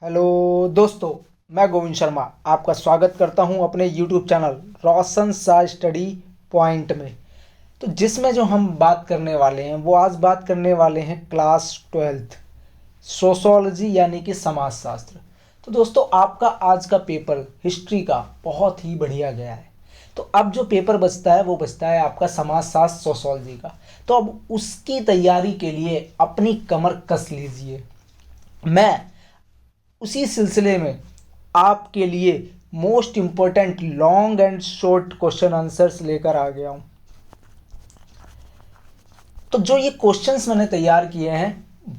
Hello दोस्तों, मैं गोविंद शर्मा आपका स्वागत करता हूं अपने यूट्यूब चैनल रोशन सा स्टडी पॉइंट में। तो जिसमें जो हम बात करने वाले हैं वो आज बात करने वाले हैं क्लास 12th सोशोलॉजी यानी कि समाजशास्त्र। तो दोस्तों, आपका आज का पेपर हिस्ट्री का बहुत ही बढ़िया गया है। तो अब जो पेपर बचता है वो बचता है आपका समाजशास्त्र सोशोलॉजी का। तो अब उसकी तैयारी के लिए अपनी कमर कस लीजिए। मैं उसी सिलसिले में आपके लिए most important long and short question answers लेकर आ गया हूं। तो जो ये क्वेश्चंस मैंने तैयार किए हैं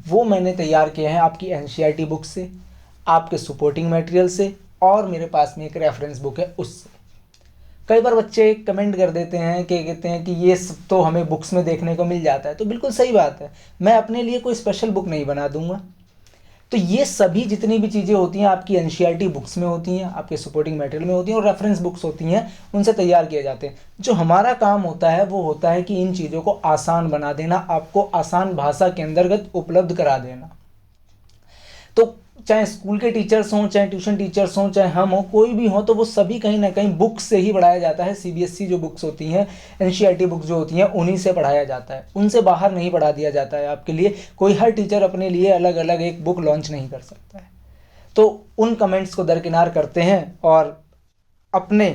वो मैंने तैयार किए हैं आपकी एनसीईआरटी बुक से, आपके सपोर्टिंग मटेरियल से, और मेरे पास में एक रेफरेंस बुक है उससे। कई बार बच्चे कमेंट कर देते हैं कि कहते हैं कि ये सब तो हमें बुक्स में देखने को मिल जाता है। तो बिल्कुल सही बात है, मैं अपने लिए कोई स्पेशल बुक नहीं बना दूंगा। तो ये सभी जितनी भी चीज़ें होती हैं आपकी एनसीईआरटी बुक्स में होती हैं, आपके सपोर्टिंग मटेरियल में होती हैं और रेफरेंस बुक्स होती हैं, उनसे तैयार किए जाते हैं। जो हमारा काम होता है वो होता है कि इन चीज़ों को आसान बना देना, आपको आसान भाषा के अंतर्गत उपलब्ध करा देना। तो चाहे स्कूल के टीचर्स हों, चाहे ट्यूशन टीचर्स हों, चाहे हम हों, कोई भी हो, तो वो सभी कहीं ना कहीं बुक्स से ही पढ़ाया जाता है। सीबीएसई जो बुक्स होती हैं, एनसीईआरटी बुक्स जो होती हैं, उन्हीं से पढ़ाया जाता है, उनसे बाहर नहीं पढ़ा दिया जाता है आपके लिए। कोई हर टीचर अपने लिए अलग अलग एक बुक लॉन्च नहीं कर सकता है। तो उन कमेंट्स को दरकिनार करते हैं और अपने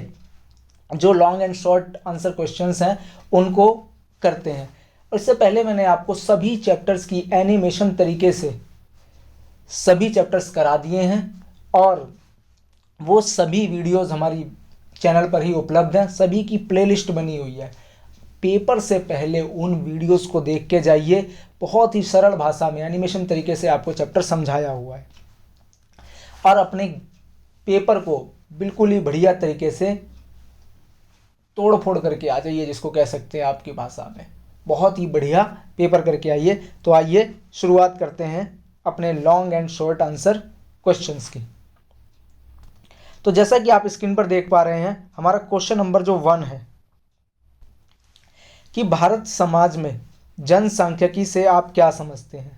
जो long and short answer questions हैं उनको करते हैं। और इससे पहले मैंने आपको सभी चैप्टर्स की एनिमेशन तरीके से सभी चैप्टर्स करा दिए हैं और वो सभी वीडियोस हमारी चैनल पर ही उपलब्ध हैं। सभी की प्लेलिस्ट बनी हुई है। पेपर से पहले उन वीडियोस को देख के जाइए। बहुत ही सरल भाषा में एनिमेशन तरीके से आपको चैप्टर समझाया हुआ है और अपने पेपर को बिल्कुल ही बढ़िया तरीके से तोड़ फोड़ करके आ जाइए, जिसको कह सकते हैं आपकी भाषा में। बहुत ही बढ़िया पेपर करके आइए। तो आइए शुरुआत करते हैं अपने long and short answer questions की। तो जैसा कि आप स्क्रीन पर देख पा रहे हैं, हमारा क्वेश्चन नंबर जो 1 है कि भारत समाज में जनसांख्यिकी से आप क्या समझते हैं।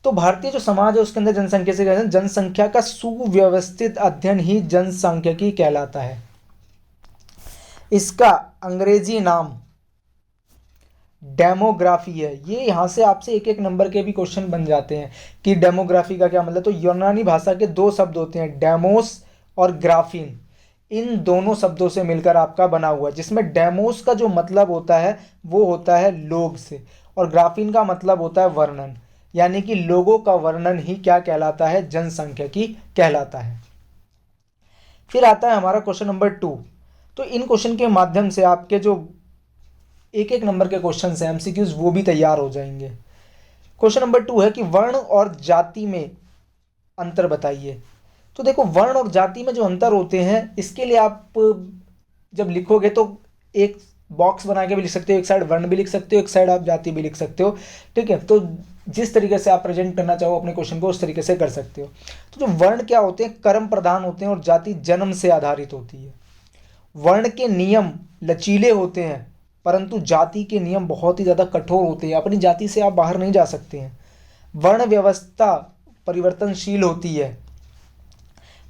तो भारतीय जो समाज है उसके अंदर जनसंख्या से जनसंख्या का सुव्यवस्थित अध्ययन ही जनसांख्यिकी कहलाता है। इसका अंग्रेजी नाम डेमोग्राफी है। ये यहाँ से आपसे एक एक नंबर के भी क्वेश्चन बन जाते हैं कि डेमोग्राफी का क्या मतलब। तो यूनानी भाषा के दो शब्द होते हैं, डेमोस और ग्राफीन। इन दोनों शब्दों से मिलकर आपका बना हुआ है, जिसमें डेमोस का जो मतलब होता है वो होता है लोग से, और ग्राफीन का मतलब होता है वर्णन। यानी कि लोगों का वर्णन ही क्या कहलाता है, जनसांख्यिकी कहलाता है। फिर आता है हमारा क्वेश्चन नंबर 2। तो इन क्वेश्चन के माध्यम से आपके जो एक एक नंबर के क्वेश्चन हैं, एमसीक्यूज, वो भी तैयार हो जाएंगे। क्वेश्चन नंबर 2 है कि वर्ण और जाति में अंतर बताइए। तो देखो, वर्ण और जाति में जो अंतर होते हैं, इसके लिए आप जब लिखोगे तो एक बॉक्स बना के भी लिख सकते हो, एक साइड वर्ण भी लिख सकते हो, एक साइड आप जाति भी लिख सकते हो। ठीक है, तो जिस तरीके से आप प्रेजेंट करना चाहो अपने क्वेश्चन को, उस तरीके से कर सकते हो। तो जो वर्ण क्या होते हैं, कर्म प्रधान होते हैं और जाति जन्म से आधारित होती है। वर्ण के नियम लचीले होते हैं, परंतु जाति के नियम बहुत ही ज़्यादा कठोर होते हैं। अपनी जाति से आप बाहर नहीं जा सकते हैं। वर्ण व्यवस्था परिवर्तनशील होती है,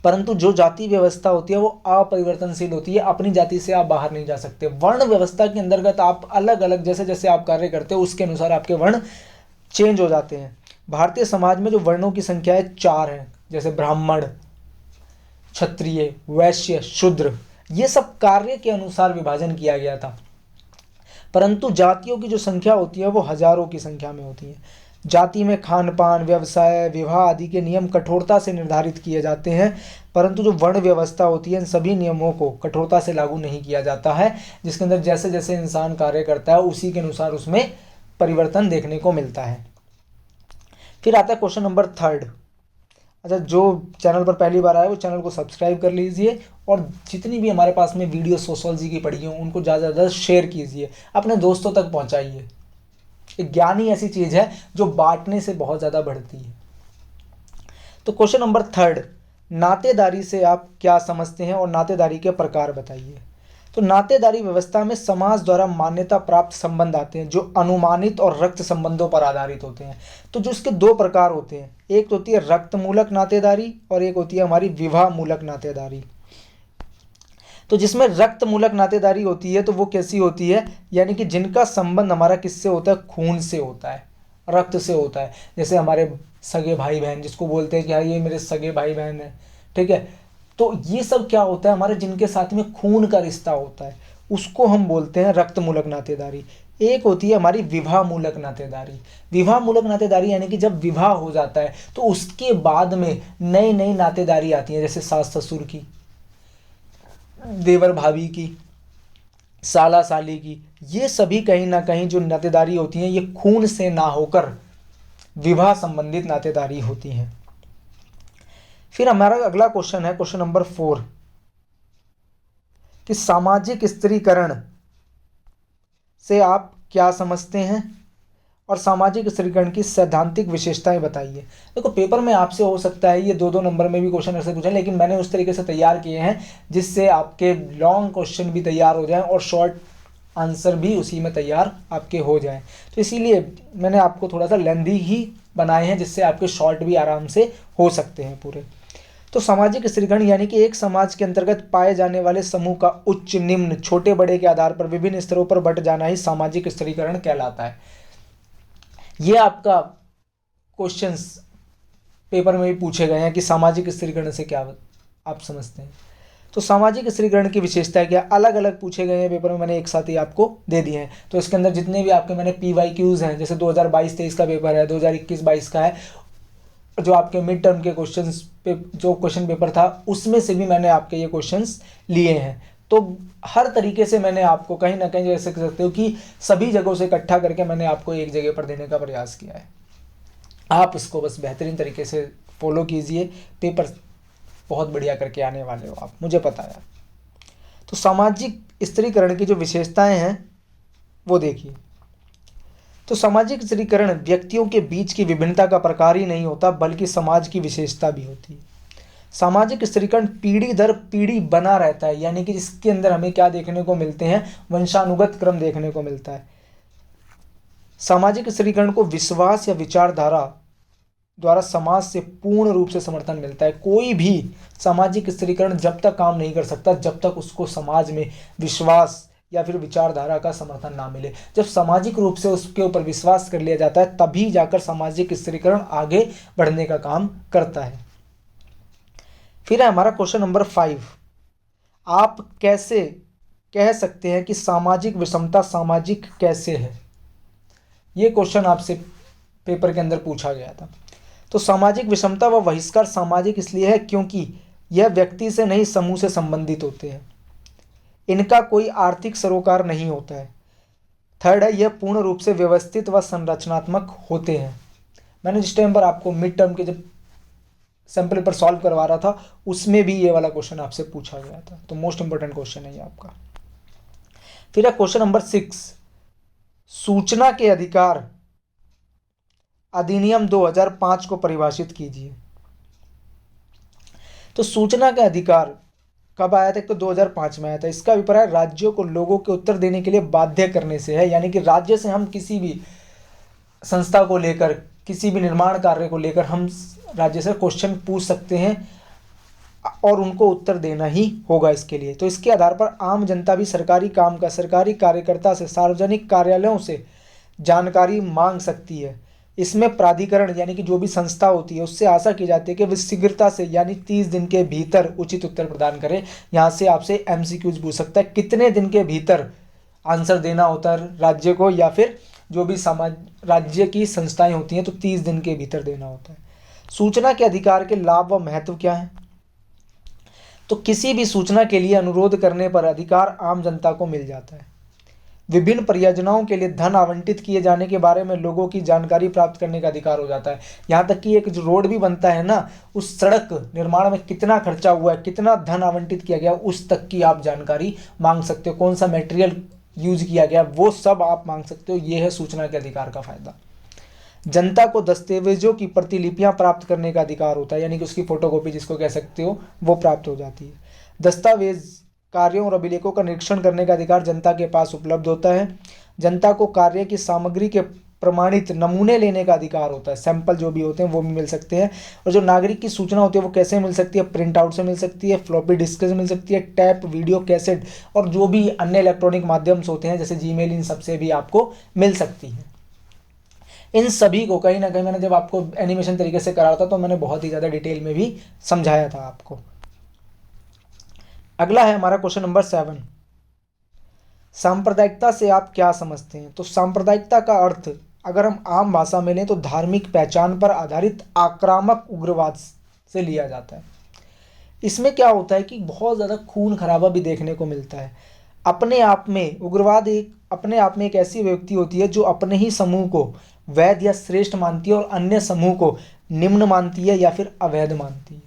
परंतु जो जाति व्यवस्था होती है वो अपरिवर्तनशील होती है। अपनी जाति से आप बाहर नहीं जा सकते। वर्ण व्यवस्था के अंतर्गत आप अलग अलग जैसे जैसे आप कार्य करते हो उसके अनुसार आपके वर्ण चेंज हो जाते हैं। भारतीय समाज में जो वर्णों की संख्या है 4 है, जैसे ब्राह्मण, क्षत्रिय, वैश्य, शूद्र। ये सब कार्य के अनुसार विभाजन किया गया था, परंतु जातियों की जो संख्या होती है वो हजारों की संख्या में होती है। जाति में खान पान, व्यवसाय, विवाह आदि के नियम कठोरता से निर्धारित किए जाते हैं, परंतु जो वर्ण व्यवस्था होती है इन सभी नियमों को कठोरता से लागू नहीं किया जाता है, जिसके अंदर जैसे जैसे इंसान कार्य करता है उसी के अनुसार उसमें परिवर्तन देखने को मिलता है। फिर आता है क्वेश्चन नंबर 3। अच्छा, जो चैनल पर पहली बार आए वो चैनल को सब्सक्राइब कर लीजिए और जितनी भी हमारे पास में वीडियो सोशोलॉजी की पड़ी हो उनको ज़्यादा से ज़्यादा शेयर कीजिए, अपने दोस्तों तक पहुंचाइए। ज्ञान ही ऐसी चीज़ है जो बांटने से बहुत ज़्यादा बढ़ती है। तो क्वेश्चन नंबर 3, नातेदारी से आप क्या समझते हैं और नातेदारी के प्रकार बताइए। तो नातेदारी व्यवस्था में समाज द्वारा मान्यता प्राप्त संबंध आते हैं जो अनुमानित और रक्त संबंधों पर आधारित होते हैं। तो जो इसके 2 प्रकार होते हैं, एक तो होती है रक्त मूलक नातेदारी और एक होती है हमारी विवाह मूलक नातेदारी। तो जिसमें रक्त मूलक नातेदारी होती है तो वो कैसी होती है, यानी कि जिनका संबंध हमारा किससे होता है, खून से होता है, रक्त से होता है। जैसे हमारे सगे भाई बहन, जिसको बोलते हैं कि हाँ ये मेरे सगे भाई बहन है, ठीक है। तो ये सब क्या होता है, हमारे जिनके साथ में खून का रिश्ता होता है, उसको हम बोलते हैं रक्त मूलक नातेदारी। एक होती है हमारी विवाह मूलक नातेदारी। विवाह मूलक नातेदारी यानी कि जब विवाह हो जाता है तो उसके बाद में नई नई नातेदारी आती है, जैसे सास ससुर की, देवर भाभी की, साला साली की। ये सभी कहीं ना कहीं जो नातेदारी होती हैं ये खून से ना होकर विवाह संबंधित नातेदारी होती हैं। फिर हमारा अगला क्वेश्चन है क्वेश्चन नंबर 4 कि सामाजिक स्त्रीकरण से आप क्या समझते हैं और सामाजिक स्त्रीकरण की सैद्धांतिक विशेषताएं बताइए। देखो पेपर में आपसे हो सकता है ये 2-2 नंबर में भी क्वेश्चन ऐसे पूछे, लेकिन मैंने उस तरीके से तैयार किए हैं जिससे आपके लॉन्ग क्वेश्चन भी तैयार हो जाएं और शॉर्ट आंसर भी उसी में तैयार आपके हो जाएं। तो इसीलिए मैंने आपको थोड़ा सा लेंदी ही बनाए हैं जिससे आपके शॉर्ट भी आराम से हो सकते हैं पूरे। तो सामाजिक स्त्रीकरण यानी कि एक समाज के अंतर्गत पाए जाने वाले समूह का उच्च निम्न छोटे बड़े के आधार पर विभिन्न स्तरों पर बंट जाना ही सामाजिक स्त्रीकरण कहलाता है। ये आपका क्वेश्चंस पेपर में भी पूछे गए हैं कि सामाजिक स्त्रीकरण से क्या आप समझते हैं। तो सामाजिक स्त्रीकरण की विशेषता क्या, अलग अलग पूछे गए हैं पेपर में, मैंने एक साथ ही आपको दे दिए हैं। तो इसके अंदर जितने भी आपके मैंने PYQs हैं, जैसे 2022-23 का पेपर है, 2021-22 का है, जो आपके मिड टर्म के क्वेश्चंस पे जो क्वेश्चन पेपर था उसमें से भी मैंने आपके ये क्वेश्चंस लिए हैं। तो हर तरीके से मैंने आपको कहीं ना कहीं जैसे कह सकते हो कि सभी जगहों से इकट्ठा करके मैंने आपको एक जगह पर देने का प्रयास किया है। आप इसको बस बेहतरीन तरीके से फॉलो कीजिए, पेपर बहुत बढ़िया करके आने वाले हो आप, मुझे पता है। तो सामाजिक स्त्रीकरण की जो विशेषताएं हैं वो देखिए। तो सामाजिक स्त्रीकरण व्यक्तियों के बीच की विभिन्नता का प्रकार ही नहीं होता बल्कि समाज की विशेषता भी होती है। सामाजिक स्त्रीकरण पीढ़ी दर पीढ़ी बना रहता है, यानी कि इसके अंदर हमें क्या देखने को मिलते हैं, वंशानुगत क्रम देखने को मिलता है। सामाजिक स्त्रीकरण को विश्वास या विचारधारा द्वारा समाज से पूर्ण रूप से समर्थन मिलता है। कोई भी सामाजिक स्त्रीकरण जब तक काम नहीं कर सकता जब तक उसको समाज में विश्वास या फिर विचारधारा का समर्थन ना मिले। जब सामाजिक रूप से उसके ऊपर विश्वास कर लिया जाता है तभी जाकर सामाजिक स्त्रीकरण आगे बढ़ने का काम करता है। फिर है हमारा क्वेश्चन नंबर 5, आप कैसे कह सकते हैं कि सामाजिक विषमता सामाजिक कैसे है। ये क्वेश्चन आपसे पेपर के अंदर पूछा गया था। तो सामाजिक विषमता व बहिष्कार सामाजिक इसलिए है क्योंकि यह व्यक्ति से नहीं समूह से संबंधित होते हैं, इनका कोई आर्थिक सरोकार नहीं होता है। थर्ड है, यह पूर्ण रूप से व्यवस्थित व संरचनात्मक होते हैं। मैंने जिस टाइम पर आपको मिड टर्म के जब सैंपल पर सॉल्व करवा रहा था उसमें भी ये वाला क्वेश्चन आपसे पूछा गया था, तो मोस्ट इंपॉर्टेंट क्वेश्चन है ये आपका। फिर है क्वेश्चन नंबर 6, सूचना के अधिकार अधिनियम 2005 को परिभाषित कीजिए। तो सूचना का अधिकार कब आया था, तो 2005 में आया था। इसका अभिप्राय राज्यों को लोगों के उत्तर देने के लिए बाध्य करने से है, यानी कि राज्य से हम किसी भी संस्था को लेकर किसी भी निर्माण कार्य को लेकर हम राज्य से क्वेश्चन पूछ सकते हैं और उनको उत्तर देना ही होगा इसके लिए। तो इसके आधार पर आम जनता भी सरकारी काम का सरकारी कार्यकर्ता से सार्वजनिक कार्यालयों से जानकारी मांग सकती है। इसमें प्राधिकरण यानी कि जो भी संस्था होती है उससे आशा की जाती है कि वे शीघ्रता से यानी 30 दिन के भीतर उचित उत्तर प्रदान करें। यहाँ से आपसे MCQs पूछ सकता है, कितने दिन के भीतर आंसर देना होता है राज्य को, या फिर जो भी समाज राज्य की संस्थाएं होती हैं तो 30 दिन के भीतर देना होता है। सूचना के अधिकार के लाभ व महत्व क्या है, तो किसी भी सूचना के लिए अनुरोध करने पर अधिकार आम जनता को मिल जाता है। विभिन्न परियोजनाओं के लिए धन आवंटित किए जाने के बारे में लोगों की जानकारी प्राप्त करने का अधिकार हो जाता है। यहाँ तक कि एक जो रोड भी बनता है ना, उस सड़क निर्माण में कितना खर्चा हुआ है, कितना धन आवंटित किया गया, उस तक की आप जानकारी मांग सकते हो। कौन सा मटेरियल यूज किया गया वो सब आप मांग सकते हो। ये है सूचना के अधिकार का फायदा। जनता को दस्तावेजों की प्रतिलिपियां प्राप्त करने का अधिकार होता है, यानी कि उसकी फोटोकॉपी जिसको कह सकते हो वो प्राप्त हो जाती है। दस्तावेज कार्यों और अभिलेखों का निरीक्षण करने का अधिकार जनता के पास उपलब्ध होता है। जनता को कार्य की सामग्री के प्रमाणित नमूने लेने का अधिकार होता है, सैंपल जो भी होते हैं वो भी मिल सकते हैं। और जो नागरिक की सूचना होती है वो कैसे मिल सकती है, प्रिंट आउट से मिल सकती है, फ्लॉपी डिस्क से मिल सकती है, टैप, वीडियो कैसेट और जो भी अन्य इलेक्ट्रॉनिक माध्यम होते हैं जैसे जीमेल, इन सबसे भी आपको मिल सकती है। इन सभी को कहीं ना कहीं मैंने जब आपको एनिमेशन तरीके से करा था तो मैंने बहुत ही ज़्यादा डिटेल में भी समझाया था आपको। अगला है हमारा क्वेश्चन नंबर 7, सांप्रदायिकता से आप क्या समझते हैं। तो सांप्रदायिकता का अर्थ अगर हम आम भाषा में लें तो धार्मिक पहचान पर आधारित आक्रामक उग्रवाद से लिया जाता है। इसमें क्या होता है कि बहुत ज़्यादा खून खराबा भी देखने को मिलता है। अपने आप में उग्रवाद अपने आप में एक ऐसी व्यक्ति होती है जो अपने ही समूह को वैध या श्रेष्ठ मानती है और अन्य समूह को निम्न मानती है या फिर अवैध मानती है।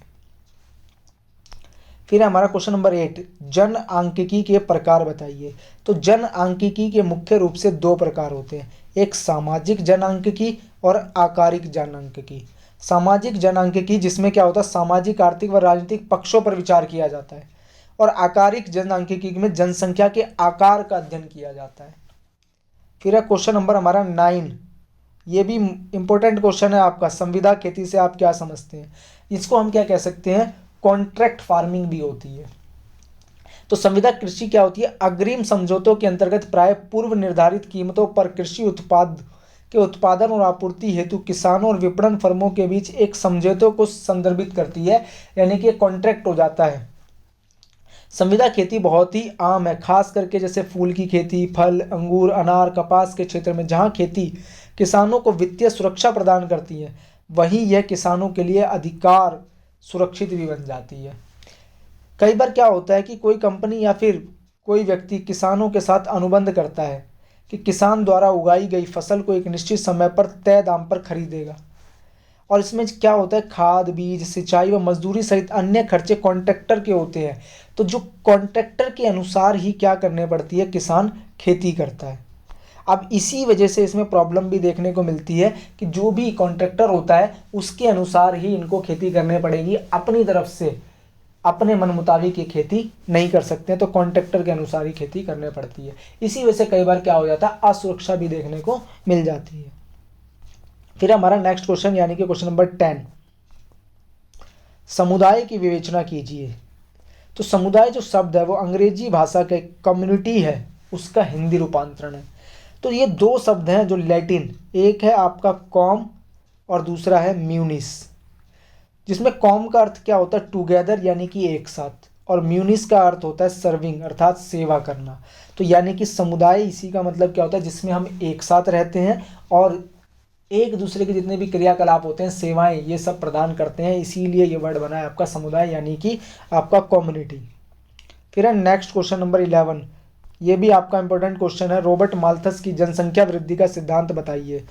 फिर हमारा क्वेश्चन नंबर 8, जन आंकिकी के प्रकार बताइए। तो जन आंकिकी के मुख्य रूप से 2 प्रकार होते हैं, एक सामाजिक जन आंकिकी और आकारिक जन आंकिकी। सामाजिक जन आंकिकी जिसमें क्या होता है, सामाजिक, आर्थिक व राजनीतिक पक्षों पर विचार किया जाता है। और आकारिक जन आंकिकी में जनसंख्या के आकार का अध्ययन किया जाता है। फिर है क्वेश्चन नंबर हमारा 9, ये भी इंपॉर्टेंट क्वेश्चन है आपका, संविदा खेती से आप क्या समझते हैं। इसको हम क्या कह सकते हैं, कॉन्ट्रैक्ट फार्मिंग भी होती है। तो संविदा कृषि क्या होती है, अग्रिम समझौतों के अंतर्गत प्राय पूर्व निर्धारित कीमतों पर कृषि उत्पाद के उत्पादन और आपूर्ति हेतु किसानों और विपणन फर्मों के बीच एक समझौते को संदर्भित करती है, यानी कि कॉन्ट्रैक्ट हो जाता है। संविदा खेती बहुत ही आम है, खास करके जैसे फूल की खेती, फल, अंगूर, अनार, कपास के क्षेत्र में, जहाँ खेती किसानों को वित्तीय सुरक्षा प्रदान करती है वहीं यह किसानों के लिए अधिकार सुरक्षित भी बन जाती है। कई बार क्या होता है कि कोई कंपनी या फिर कोई व्यक्ति किसानों के साथ अनुबंध करता है कि किसान द्वारा उगाई गई फसल को एक निश्चित समय पर तय दाम पर खरीदेगा। और इसमें क्या होता है, खाद, बीज, सिंचाई व मजदूरी सहित अन्य खर्चे कॉन्ट्रैक्टर के होते हैं। तो जो कॉन्ट्रैक्टर के अनुसार ही क्या करने पड़ती है, किसान खेती करता है। अब इसी वजह से इसमें प्रॉब्लम भी देखने को मिलती है कि जो भी कॉन्ट्रैक्टर होता है उसके अनुसार ही इनको खेती करने पड़ेगी, अपनी तरफ से अपने मन मुताबिक ये खेती नहीं कर सकते हैं, तो कॉन्ट्रैक्टर के अनुसार ही खेती करने पड़ती है। इसी वजह से कई बार क्या हो जाता है, असुरक्षा भी देखने को मिल जाती है। फिर हमारा नेक्स्ट क्वेश्चन यानी कि क्वेश्चन नंबर 10, समुदाय की विवेचना कीजिए। तो समुदाय जो शब्द है वो अंग्रेजी भाषा के कम्युनिटी है उसका हिंदी रूपांतरण है। तो ये 2 शब्द हैं जो लैटिन, एक है आपका कॉम और दूसरा है म्यूनिस, जिसमें कॉम का अर्थ क्या होता है, टुगेदर यानी कि एक साथ, और म्यूनिस का अर्थ होता है सर्विंग अर्थात सेवा करना। तो यानी कि समुदाय इसी का मतलब क्या होता है, जिसमें हम एक साथ रहते हैं और एक दूसरे के जितने भी क्रियाकलाप होते हैं, सेवाएं, ये सब प्रदान करते हैं, इसीलिए ये वर्ड बना है आपका समुदाय यानी कि आपका कम्युनिटी। फिर है नेक्स्ट क्वेश्चन नंबर 11, ये भी आपका इंपॉर्टेंट क्वेश्चन है, रॉबर्ट माल्थस की जनसंख्या वृद्धि का सिद्धांत बताइए।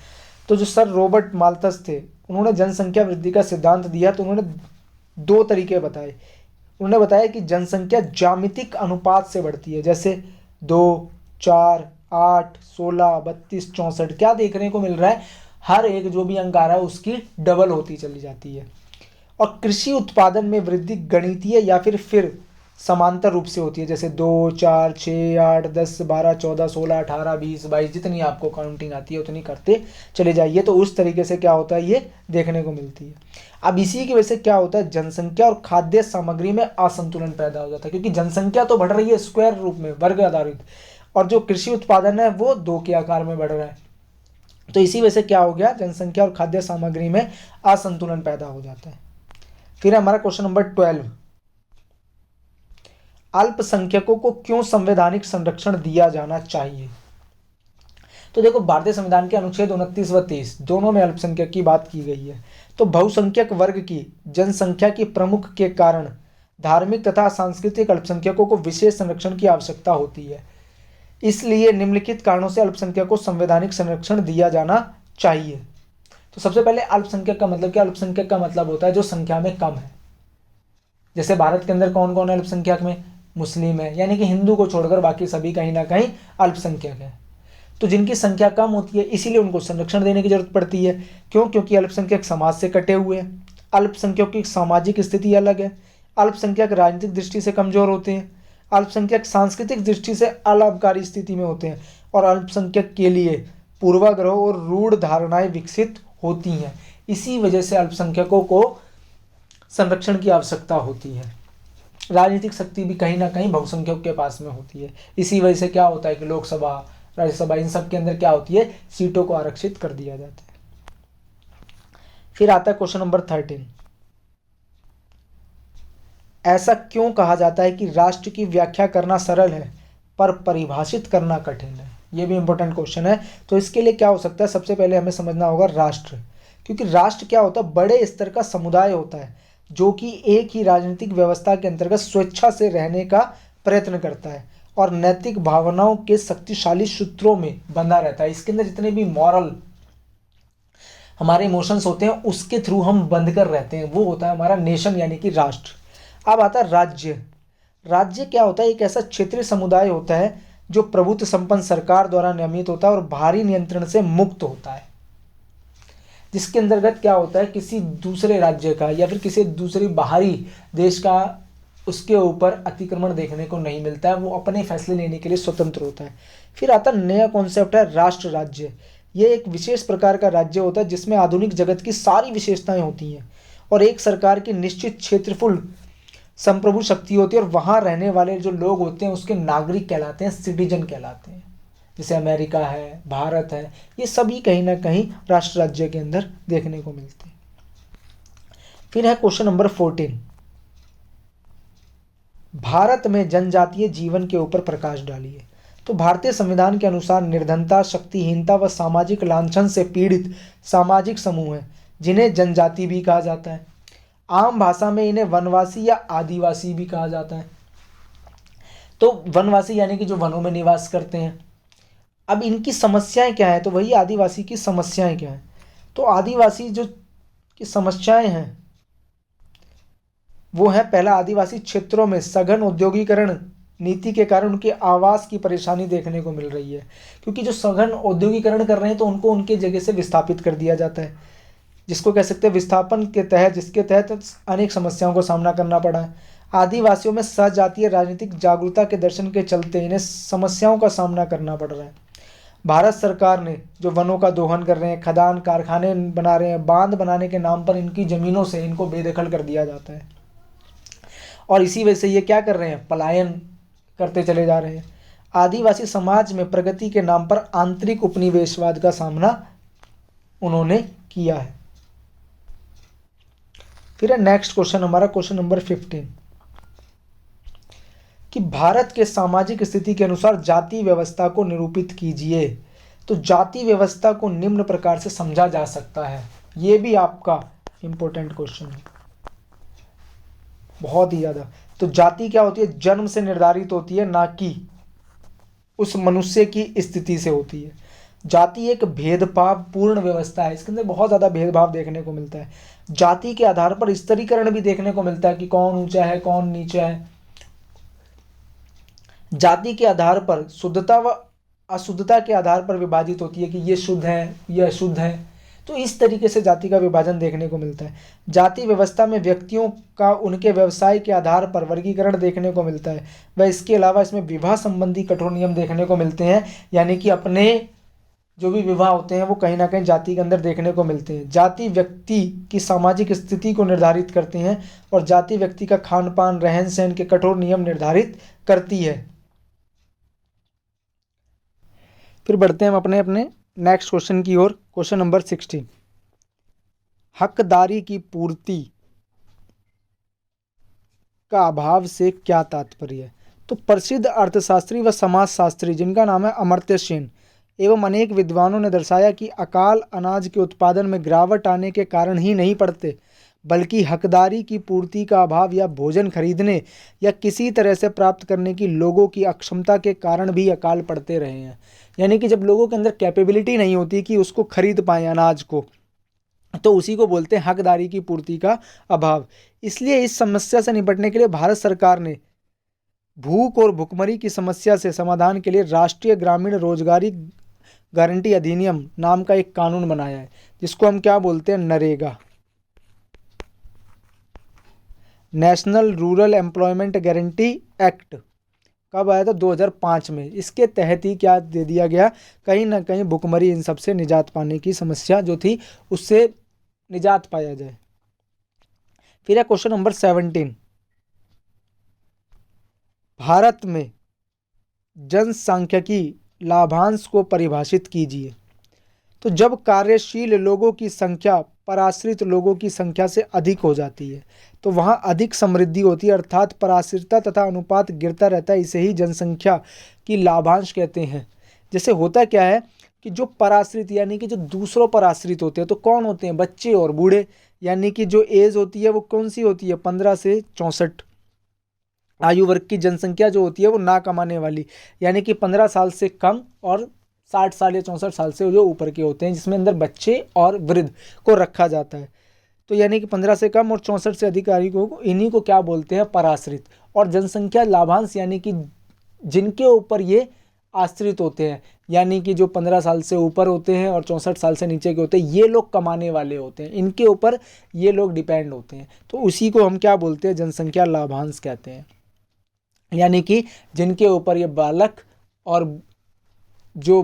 तो जो सर रॉबर्ट माल्थस थे उन्होंने जनसंख्या वृद्धि का सिद्धांत दिया, तो उन्होंने 2 तरीके बताए। उन्होंने बताया कि जनसंख्या ज्यामितिक अनुपात से बढ़ती है, जैसे 2, 4, 8, 16, 32, 64, क्या देखने को मिल रहा है, हर एक जो भी अंक आ रहा है उसकी डबल होती चली जाती है। और कृषि उत्पादन में वृद्धि गणितीय या फिर समांतर रूप से होती है, जैसे 2, 4, 6, 8, 10, 12, 14, 16, 18, 20, 22, जितनी आपको काउंटिंग आती है उतनी करते चले जाइए। तो उस तरीके से क्या होता है, ये देखने को मिलती है। अब इसी की वजह से क्या होता है, जनसंख्या और खाद्य सामग्री में असंतुलन पैदा हो जाता है, क्योंकि जनसंख्या तो बढ़ रही है स्क्वायर रूप में, वर्ग आधारित, और जो कृषि उत्पादन है वो 2 के आकार में बढ़ रहा है। तो इसी वजह से क्या हो गया, जनसंख्या और खाद्य सामग्री में असंतुलन पैदा हो जाता है। फिर हमारा क्वेश्चन नंबर 12, अल्पसंख्यकों को क्यों संवैधानिक संरक्षण दिया जाना चाहिए। तो देखो, भारतीय संविधान के अनुच्छेद 29 व 30 दोनों में अल्पसंख्यक की बात की गई है। तो बहुसंख्यक वर्ग की जनसंख्या की प्रमुख के कारण धार्मिक तथा सांस्कृतिक अल्पसंख्यकों को विशेष संरक्षण की आवश्यकता होती है। इसलिए निम्नलिखित कारणों से अल्पसंख्यक को संवैधानिक संरक्षण दिया जाना चाहिए। तो सबसे पहले अल्पसंख्यक का मतलब क्या, अल्पसंख्यक का मतलब होता है जो संख्या में कम है। जैसे भारत के अंदर कौन कौन है अल्पसंख्यक में, मुस्लिम है, यानी कि हिंदू को छोड़कर बाकी सभी कहीं ना कहीं अल्पसंख्यक है। तो जिनकी संख्या कम होती है इसीलिए उनको संरक्षण देने की जरूरत पड़ती है। क्यों, क्योंकि अल्पसंख्यक समाज से कटे हुए हैं, अल्पसंख्यकों की सामाजिक स्थिति अलग है, अल्पसंख्यक राजनीतिक दृष्टि से कमजोर होते हैं, अल्पसंख्यक सांस्कृतिक दृष्टि से अलाभकारी स्थिति में होते हैं, और अल्पसंख्यक के लिए पूर्वाग्रह और रूढ़ धारणाएं विकसित होती हैं। इसी वजह से अल्पसंख्यकों को संरक्षण की आवश्यकता होती है। राजनीतिक शक्ति भी कहीं ना कहीं बहुसंख्यकों के पास में होती है। इसी वजह से क्या होता है कि लोकसभा, राज्यसभा, इन सब के अंदर क्या होती है, सीटों को आरक्षित कर दिया जाता है। फिर आता है क्वेश्चन नंबर 13। ऐसा क्यों कहा जाता है कि राष्ट्र की व्याख्या करना सरल है पर परिभाषित करना कठिन है? ये भी इंपॉर्टेंट क्वेश्चन है। तो इसके लिए क्या हो सकता है, सबसे पहले हमें समझना होगा राष्ट्र, क्योंकि राष्ट्र क्या होता है, बड़े स्तर का समुदाय होता है जो कि एक ही राजनीतिक व्यवस्था के अंतर्गत स्वेच्छा से रहने का प्रयत्न करता है और नैतिक भावनाओं के शक्तिशाली सूत्रों में बंधा रहता है। इसके अंदर जितने भी मॉरल हमारे इमोशंस होते हैं उसके थ्रू हम बंध कर रहते हैं, वो होता है हमारा नेशन यानी कि राष्ट्र। अब आता है राज्य। राज्य क्या होता है, एक ऐसा क्षेत्रीय समुदाय होता है जो प्रभुत्व संपन्न सरकार द्वारा नियमित होता है और बाहरी नियंत्रण से मुक्त होता है, जिसके अंतर्गत क्या होता है, किसी दूसरे राज्य का या फिर किसी दूसरी बाहरी देश का उसके ऊपर अतिक्रमण देखने को नहीं मिलता है, वो अपने फैसले लेने के लिए स्वतंत्र होता है। फिर आता नया कॉन्सेप्ट है राष्ट्र राज्य। ये एक विशेष प्रकार का राज्य होता है जिसमें आधुनिक जगत की सारी विशेषताएं होती हैं और एक सरकार की निश्चित क्षेत्रफल संप्रभु शक्ति होती है और वहाँ रहने वाले जो लोग होते हैं उसके नागरिक कहलाते हैं, सिटीजन कहलाते हैं। जैसे अमेरिका है, भारत है, ये सभी कहीं ना कहीं राष्ट्र राज्य के अंदर देखने को मिलते हैं। फिर है क्वेश्चन नंबर 14। भारत में जनजातीय जीवन के ऊपर प्रकाश डालिए। तो भारतीय संविधान के अनुसार निर्धनता, शक्तिहीनता व सामाजिक लांछन से पीड़ित सामाजिक समूह हैं जिन्हें जनजाति भी कहा जाता है। आम भाषा में इन्हें वनवासी या आदिवासी भी कहा जाता है। तो वनवासी यानी कि जो वनों में निवास करते हैं। अब इनकी समस्याएं क्या है, तो वही आदिवासी की समस्याएं क्या है। तो आदिवासी जो की समस्याएं हैं वो है, पहला, आदिवासी क्षेत्रों में सघन औद्योगिकरण नीति के कारण उनके आवास की परेशानी देखने को मिल रही है, क्योंकि जो सघन औद्योगिकरण कर रहे हैं तो उनको उनके जगह से विस्थापित कर दिया जाता है, जिसको कह सकते हैं विस्थापन के तहत, जिसके तहत अनेक समस्याओं को सामना करना पड़ा है। आदिवासियों में सजातीय राजनीतिक जागरूकता के दर्शन के चलते इन्हें समस्याओं का सामना करना पड़ रहा है। भारत सरकार ने जो वनों का दोहन कर रहे हैं, खदान कारखाने बना रहे हैं, बांध बनाने के नाम पर इनकी ज़मीनों से इनको बेदखल कर दिया जाता है और इसी वजह से ये क्या कर रहे हैं, पलायन करते चले जा रहे हैं। आदिवासी समाज में प्रगति के नाम पर आंतरिक उपनिवेशवाद का सामना उन्होंने किया है। फिर है नेक्स्ट क्वेश्चन हमारा, क्वेश्चन नंबर 15, कि भारत के सामाजिक स्थिति के अनुसार जाति व्यवस्था को निरूपित कीजिए। तो जाति व्यवस्था को निम्न प्रकार से समझा जा सकता है, ये भी आपका इंपॉर्टेंट क्वेश्चन है, बहुत ही ज़्यादा। तो जाति क्या होती है, जन्म से निर्धारित होती है, ना कि उस मनुष्य की स्थिति से होती है। जाति एक भेदभाव पूर्ण व्यवस्था है, इसके अंदर बहुत ज़्यादा भेदभाव देखने को मिलता है। जाति के आधार पर स्तरीकरण भी देखने को मिलता है कि कौन ऊंचा है कौन नीचा है। जाति के आधार पर शुद्धता व अशुद्धता के आधार पर विभाजित होती है कि ये शुद्ध है ये अशुद्ध है। तो इस तरीके से जाति का विभाजन देखने को मिलता है। जाति व्यवस्था में व्यक्तियों का उनके व्यवसाय के आधार पर वर्गीकरण देखने को मिलता है। वह इसके अलावा इसमें विवाह संबंधी कठोर नियम देखने को मिलते हैं, यानी कि अपने जो भी विवाह होते हैं वो कहीं ना कहीं जाति के अंदर देखने को मिलते हैं। जाति व्यक्ति की सामाजिक स्थिति को निर्धारित करते हैं और जाति व्यक्ति का खान पान रहन सहन के कठोर नियम निर्धारित करती है। फिर बढ़ते हैं हम अपने अपने नेक्स्ट क्वेश्चन की ओर, क्वेश्चन नंबर 16, हकदारी की पूर्ति का अभाव से क्या तात्पर्य है। तो प्रसिद्ध अर्थशास्त्री व समाजशास्त्री जिनका नाम है अमर्त्य सेन एवं अनेक विद्वानों ने दर्शाया कि अकाल अनाज के उत्पादन में गिरावट आने के कारण ही नहीं पड़ते, बल्कि हकदारी की पूर्ति का अभाव या भोजन खरीदने या किसी तरह से प्राप्त करने की लोगों की अक्षमता के कारण भी अकाल पड़ते रहे हैं। यानी कि जब लोगों के अंदर कैपेबिलिटी नहीं होती कि उसको खरीद पाएँ अनाज को, तो उसी को बोलते हैं हकदारी की पूर्ति का अभाव। इसलिए इस समस्या से निपटने के लिए भारत सरकार ने भूख और भुखमरी की समस्या से समाधान के लिए राष्ट्रीय ग्रामीण रोजगारी गारंटी अधिनियम नाम का एक कानून बनाया है, जिसको हम क्या बोलते हैं, NREGA, national rural employment guarantee act कब आया था? 2005 में। इसके तहत ही क्या दे दिया गया, कहीं ना कहीं भुखमरी इन सबसे निजात पाने की समस्या जो थी उससे निजात पाया जाए। फिर है क्वेश्चन नंबर 17, भारत में जनसांख्यिकी लाभांश को परिभाषित कीजिए। तो जब कार्यशील लोगों की संख्या पराश्रित लोगों की संख्या से अधिक हो जाती है तो वहाँ अधिक समृद्धि होती है, अर्थात पराश्रितता तथा अनुपात गिरता रहता है। इसे ही जनसंख्या की लाभांश कहते हैं। जैसे होता क्या है कि जो पराश्रित यानी कि जो दूसरों पर आश्रित होते हैं तो कौन होते हैं? बच्चे और बूढ़े। यानी कि जो एज होती है वो कौन सी होती है? 15 से 64 आयु वर्ग की जनसंख्या जो होती है वो ना कमाने वाली, यानी कि 15 साल से कम और 60 साल या 64 साल से जो ऊपर के होते हैं, जिसमें अंदर बच्चे और वृद्ध को रखा जाता है। तो यानी कि 15 से कम और 64 से अधिक आयु को, इन्हीं को क्या बोलते हैं? पराश्रित। और जनसंख्या लाभांश यानी कि जिनके ऊपर ये आश्रित होते हैं, यानी कि जो 15 साल से ऊपर होते हैं और 64 साल से नीचे के होते हैं, ये लोग कमाने वाले होते हैं, इनके ऊपर ये लोग डिपेंड होते हैं। तो उसी को हम क्या बोलते हैं? जनसंख्या लाभांश कहते हैं। यानी कि जिनके ऊपर ये बालक और जो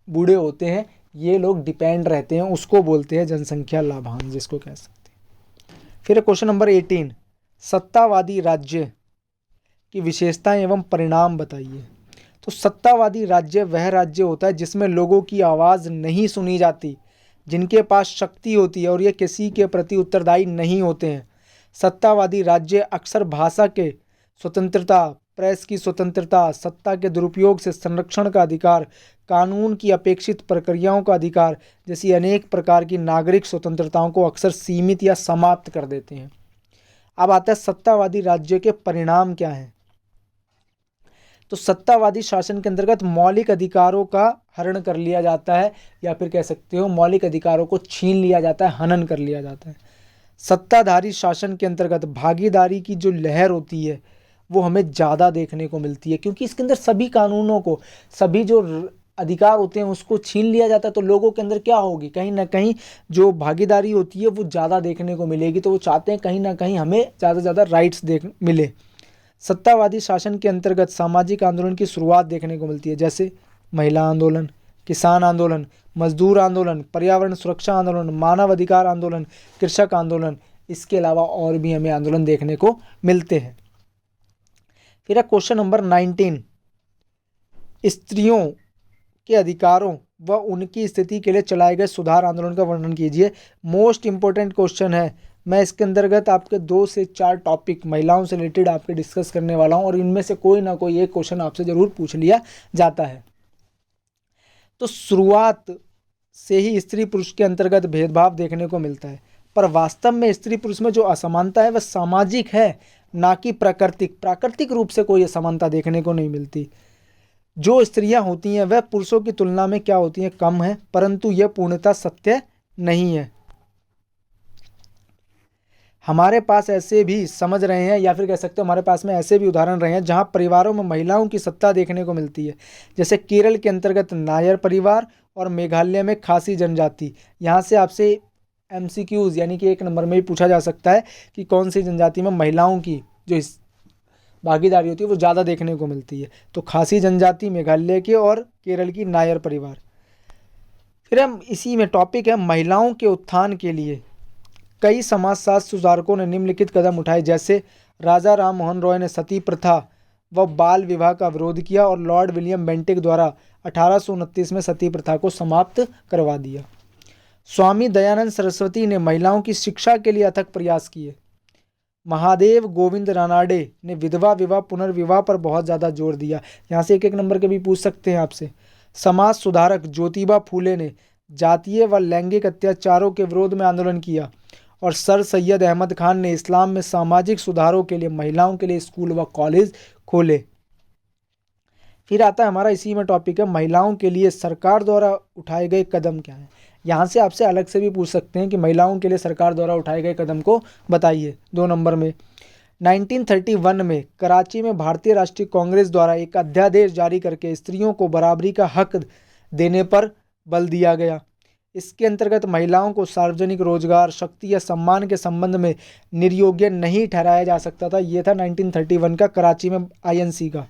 बूढ़े होते हैं ये लोग डिपेंड रहते हैं, उसको बोलते हैं जनसंख्या लाभांश, जिसको कह सकते हैं। फिर क्वेश्चन नंबर 18, सत्तावादी राज्य की विशेषताएं एवं परिणाम बताइए। तो सत्तावादी राज्य वह राज्य होता है जिसमें लोगों की आवाज़ नहीं सुनी जाती, जिनके पास शक्ति होती है और ये किसी के प्रति उत्तरदायी नहीं होते हैं। सत्तावादी राज्य अक्सर भाषा के स्वतंत्रता, प्रेस की स्वतंत्रता, सत्ता के दुरुपयोग से संरक्षण का अधिकार, कानून की अपेक्षित प्रक्रियाओं का अधिकार जैसी अनेक प्रकार की नागरिक स्वतंत्रताओं को अक्सर सीमित या समाप्त कर देते हैं। अब आता है सत्तावादी राज्य के परिणाम क्या हैं। तो सत्तावादी शासन के अंतर्गत मौलिक अधिकारों का हरण कर लिया जाता है, या फिर कह सकते हो मौलिक अधिकारों को छीन लिया जाता है, हनन कर लिया जाता है। सत्ताधारी शासन के अंतर्गत भागीदारी की जो लहर होती है वो हमें ज़्यादा देखने को मिलती है, क्योंकि इसके अंदर सभी कानूनों को, सभी जो अधिकार होते हैं उसको छीन लिया जाता है। तो लोगों के अंदर क्या होगी, कहीं ना कहीं जो भागीदारी होती है वो ज़्यादा देखने को मिलेगी। तो वो चाहते हैं कहीं ना कहीं हमें ज़्यादा से ज़्यादा राइट्स मिले। सत्तावादी शासन के अंतर्गत सामाजिक आंदोलन की शुरुआत देखने को मिलती है, जैसे महिला आंदोलन, किसान आंदोलन, मजदूर आंदोलन, पर्यावरण सुरक्षा आंदोलन, मानव अधिकार आंदोलन, कृषक आंदोलन। इसके अलावा और भी हमें आंदोलन देखने को मिलते हैं। फिर है क्वेश्चन नंबर 19, स्त्रियों के अधिकारों व उनकी स्थिति के लिए चलाए गए सुधार आंदोलन का वर्णन कीजिए। मोस्ट इंपॉर्टेंट क्वेश्चन है। मैं इसके अंतर्गत आपके 2 से 4 टॉपिक महिलाओं से रिलेटेड आपके डिस्कस करने वाला हूं और इनमें से कोई ना कोई एक क्वेश्चन आपसे जरूर पूछ लिया जाता है। तो शुरुआत से ही स्त्री पुरुष के अंतर्गत भेदभाव देखने को मिलता है, पर वास्तव में स्त्री पुरुष में जो असमानता है वह सामाजिक है, ना कि प्राकृतिक रूप से कोई असमानता देखने को नहीं मिलती। जो स्त्रियां होती हैं वह पुरुषों की तुलना में क्या होती हैं? कम है, परंतु यह पूर्णतः सत्य नहीं है। हमारे पास ऐसे भी समझ रहे हैं, या फिर कह सकते हो हमारे पास में ऐसे भी उदाहरण रहे हैं जहां परिवारों में महिलाओं की सत्ता देखने को मिलती है, जैसे केरल के अंतर्गत नायर परिवार और मेघालय में खासी जनजाति। यहाँ से आपसे MCQs यानी कि 1 नंबर में भी पूछा जा सकता है कि कौन सी जनजाति में महिलाओं की जो भागीदारी होती है वो ज़्यादा देखने को मिलती है। तो खासी जनजाति मेघालय के और केरल की नायर परिवार। फिर हम इसी में टॉपिक है महिलाओं के उत्थान के लिए कई समाजशास्त्र सुधारकों ने निम्नलिखित कदम उठाए, जैसे राजा राम मोहन रॉय ने सती प्रथा व बाल विवाह का विरोध किया और लॉर्ड विलियम बेंटिक द्वारा 1829 में सती प्रथा को समाप्त करवा दिया। स्वामी दयानंद सरस्वती ने महिलाओं की शिक्षा के लिए अथक प्रयास किए। महादेव गोविंद रानाडे ने विधवा विवाह पुनर्विवाह पर बहुत ज़्यादा जोर दिया। यहाँ से एक नंबर के भी पूछ सकते हैं आपसे। समाज सुधारक ज्योतिबा फूले ने जातीय व लैंगिक अत्याचारों के विरोध में आंदोलन किया और सर सैयद अहमद खान ने इस्लाम में सामाजिक सुधारों के लिए महिलाओं के लिए स्कूल व कॉलेज खोले। फिर आता है हमारा इसी में टॉपिक है महिलाओं के लिए सरकार द्वारा उठाए गए कदम क्या हैं। यहाँ से आपसे अलग से भी पूछ सकते हैं कि महिलाओं के लिए सरकार द्वारा उठाए गए कदम को बताइए। 2 नंबर में 1931 में कराची में भारतीय राष्ट्रीय कांग्रेस द्वारा एक अध्यादेश जारी करके स्त्रियों को बराबरी का हक देने पर बल दिया गया। इसके अंतर्गत महिलाओं को सार्वजनिक रोजगार, शक्ति या सम्मान के संबंध में निर्योग्य नहीं ठहराया जा सकता था। ये था 1931 का कराची में INC का।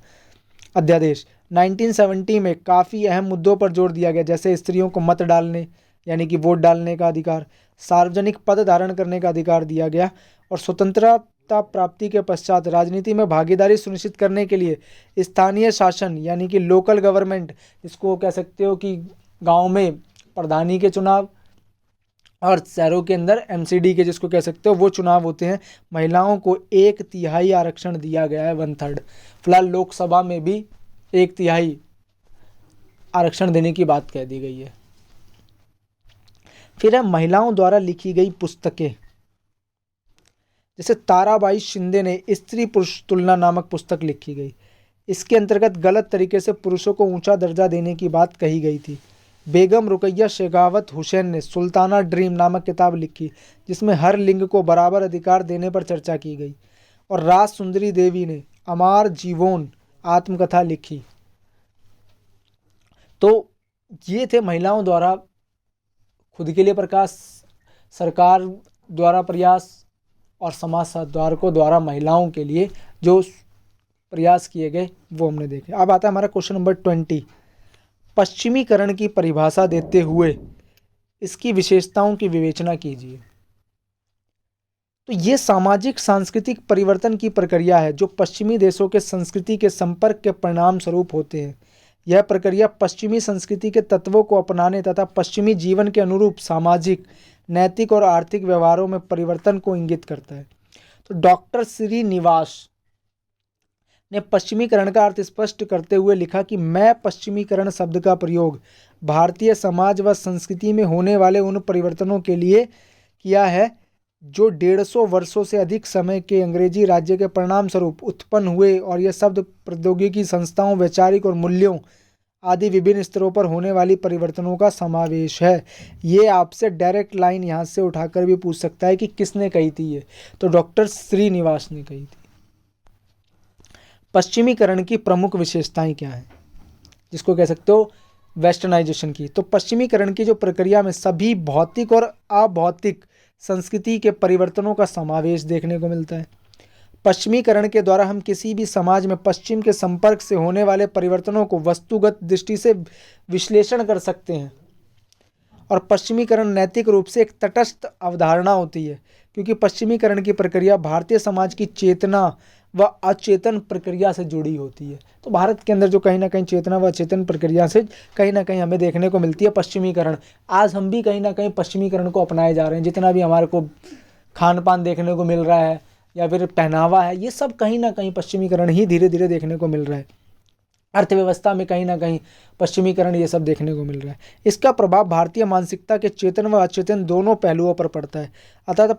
अध्यादेश। 1970 में काफ़ी अहम मुद्दों पर जोर दिया गया, जैसे स्त्रियों को मत डालने यानी कि वोट डालने का अधिकार, सार्वजनिक पद धारण करने का अधिकार दिया गया और स्वतंत्रता प्राप्ति के पश्चात राजनीति में भागीदारी सुनिश्चित करने के लिए स्थानीय शासन यानी कि लोकल गवर्नमेंट, इसको कह सकते हो कि गांव में प्रधानी के चुनाव और शहरों के अंदर एमसीडी के, जिसको कह सकते हो, वो चुनाव होते हैं। महिलाओं को 1/3 आरक्षण दिया गया है, 1/3। फिलहाल लोकसभा में भी 1/3 आरक्षण देने की बात कह दी गई है। फिर है महिलाओं द्वारा लिखी गई पुस्तकें, जैसे ताराबाई शिंदे ने स्त्री पुरुष तुलना नामक पुस्तक लिखी गई। इसके अंतर्गत गलत तरीके से पुरुषों को ऊंचा दर्जा देने की बात कही गई थी। बेगम रुकैया शेखावत हुसैन ने सुल्ताना ड्रीम नामक किताब लिखी, जिसमें हर लिंग को बराबर अधिकार देने पर चर्चा की गई। और राज सुंदरी देवी ने अमार जीवोन आत्मकथा लिखी। तो ये थे महिलाओं द्वारा खुद के लिए प्रकाश, सरकार द्वारा प्रयास और समाज सुधारकों द्वारा महिलाओं के लिए जो प्रयास किए गए, वो हमने देखे। अब आता है हमारा क्वेश्चन नंबर 20। पश्चिमीकरण की परिभाषा देते हुए इसकी विशेषताओं की विवेचना कीजिए। तो ये सामाजिक सांस्कृतिक परिवर्तन की प्रक्रिया है जो पश्चिमी देशों के संस्कृति के संपर्क के परिणाम स्वरूप होते हैं। यह प्रक्रिया पश्चिमी संस्कृति के तत्वों को अपनाने तथा पश्चिमी जीवन के अनुरूप सामाजिक, नैतिक और आर्थिक व्यवहारों में परिवर्तन को इंगित करता है। तो डॉक्टर श्रीनिवास ने पश्चिमीकरण का अर्थ स्पष्ट करते हुए लिखा कि मैं पश्चिमीकरण शब्द का प्रयोग भारतीय समाज व संस्कृति में होने वाले उन परिवर्तनों के लिए किया है जो 150 वर्षों से अधिक समय के अंग्रेजी राज्य के परिणाम स्वरूप उत्पन्न हुए, और यह शब्द प्रौद्योगिकी, संस्थाओं, वैचारिक और मूल्यों आदि विभिन्न स्तरों पर होने वाली परिवर्तनों का समावेश है। ये आपसे डायरेक्ट लाइन यहाँ से उठाकर भी पूछ सकता है कि किसने कही थी ये, तो डॉक्टर श्रीनिवास ने कही थी। पश्चिमीकरण की प्रमुख विशेषताएं क्या हैं, जिसको कह सकते हो वेस्टर्नाइजेशन की। तो पश्चिमीकरण की जो प्रक्रिया में सभी भौतिक और अभौतिक संस्कृति के परिवर्तनों का समावेश देखने को मिलता है। पश्चिमीकरण के द्वारा हम किसी भी समाज में पश्चिम के संपर्क से होने वाले परिवर्तनों को वस्तुगत दृष्टि से विश्लेषण कर सकते हैं। और पश्चिमीकरण नैतिक रूप से एक तटस्थ अवधारणा होती है, क्योंकि पश्चिमीकरण की प्रक्रिया भारतीय समाज की चेतना व अचेतन प्रक्रिया से जुड़ी होती है। तो भारत के अंदर जो कहीं ना कहीं चेतना व अचेतन प्रक्रिया से कहीं ना कहीं हमें देखने को मिलती है पश्चिमीकरण। आज हम भी कहीं ना कहीं पश्चिमीकरण को अपनाए जा रहे हैं। जितना भी हमारे को खान पान देखने को मिल रहा है या फिर पहनावा है, ये सब कहीं ना कहीं पश्चिमीकरण ही धीरे धीरे देखने को मिल रहा है। अर्थव्यवस्था में कहीं ना कहीं पश्चिमीकरण ये सब देखने को मिल रहा है। इसका प्रभाव भारतीय मानसिकता के चेतन व अचेतन दोनों पहलुओं पर पड़ता है। अतः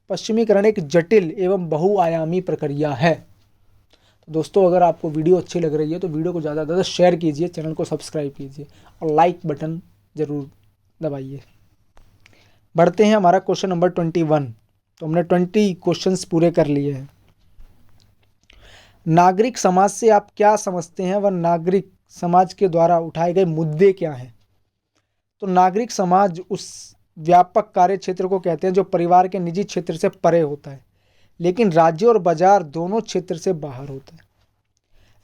पश्चिमीकरण एक जटिल एवं बहुआयामी प्रक्रिया है। तो दोस्तों, अगर आपको वीडियो अच्छी लग रही है तो वीडियो को ज़्यादा से ज़्यादा शेयर कीजिए, चैनल को सब्सक्राइब कीजिए और लाइक बटन ज़रूर दबाइए। बढ़ते हैं हमारा क्वेश्चन नंबर 21। तो हमने 20 क्वेश्चंस पूरे कर लिए हैं। नागरिक समाज से आप क्या समझते हैं व नागरिक समाज के द्वारा उठाए गए मुद्दे क्या हैं। तो नागरिक समाज उस व्यापक कार्य क्षेत्र को कहते हैं जो परिवार के निजी क्षेत्र से परे होता है, लेकिन राज्य और बाजार दोनों क्षेत्र से बाहर होता है।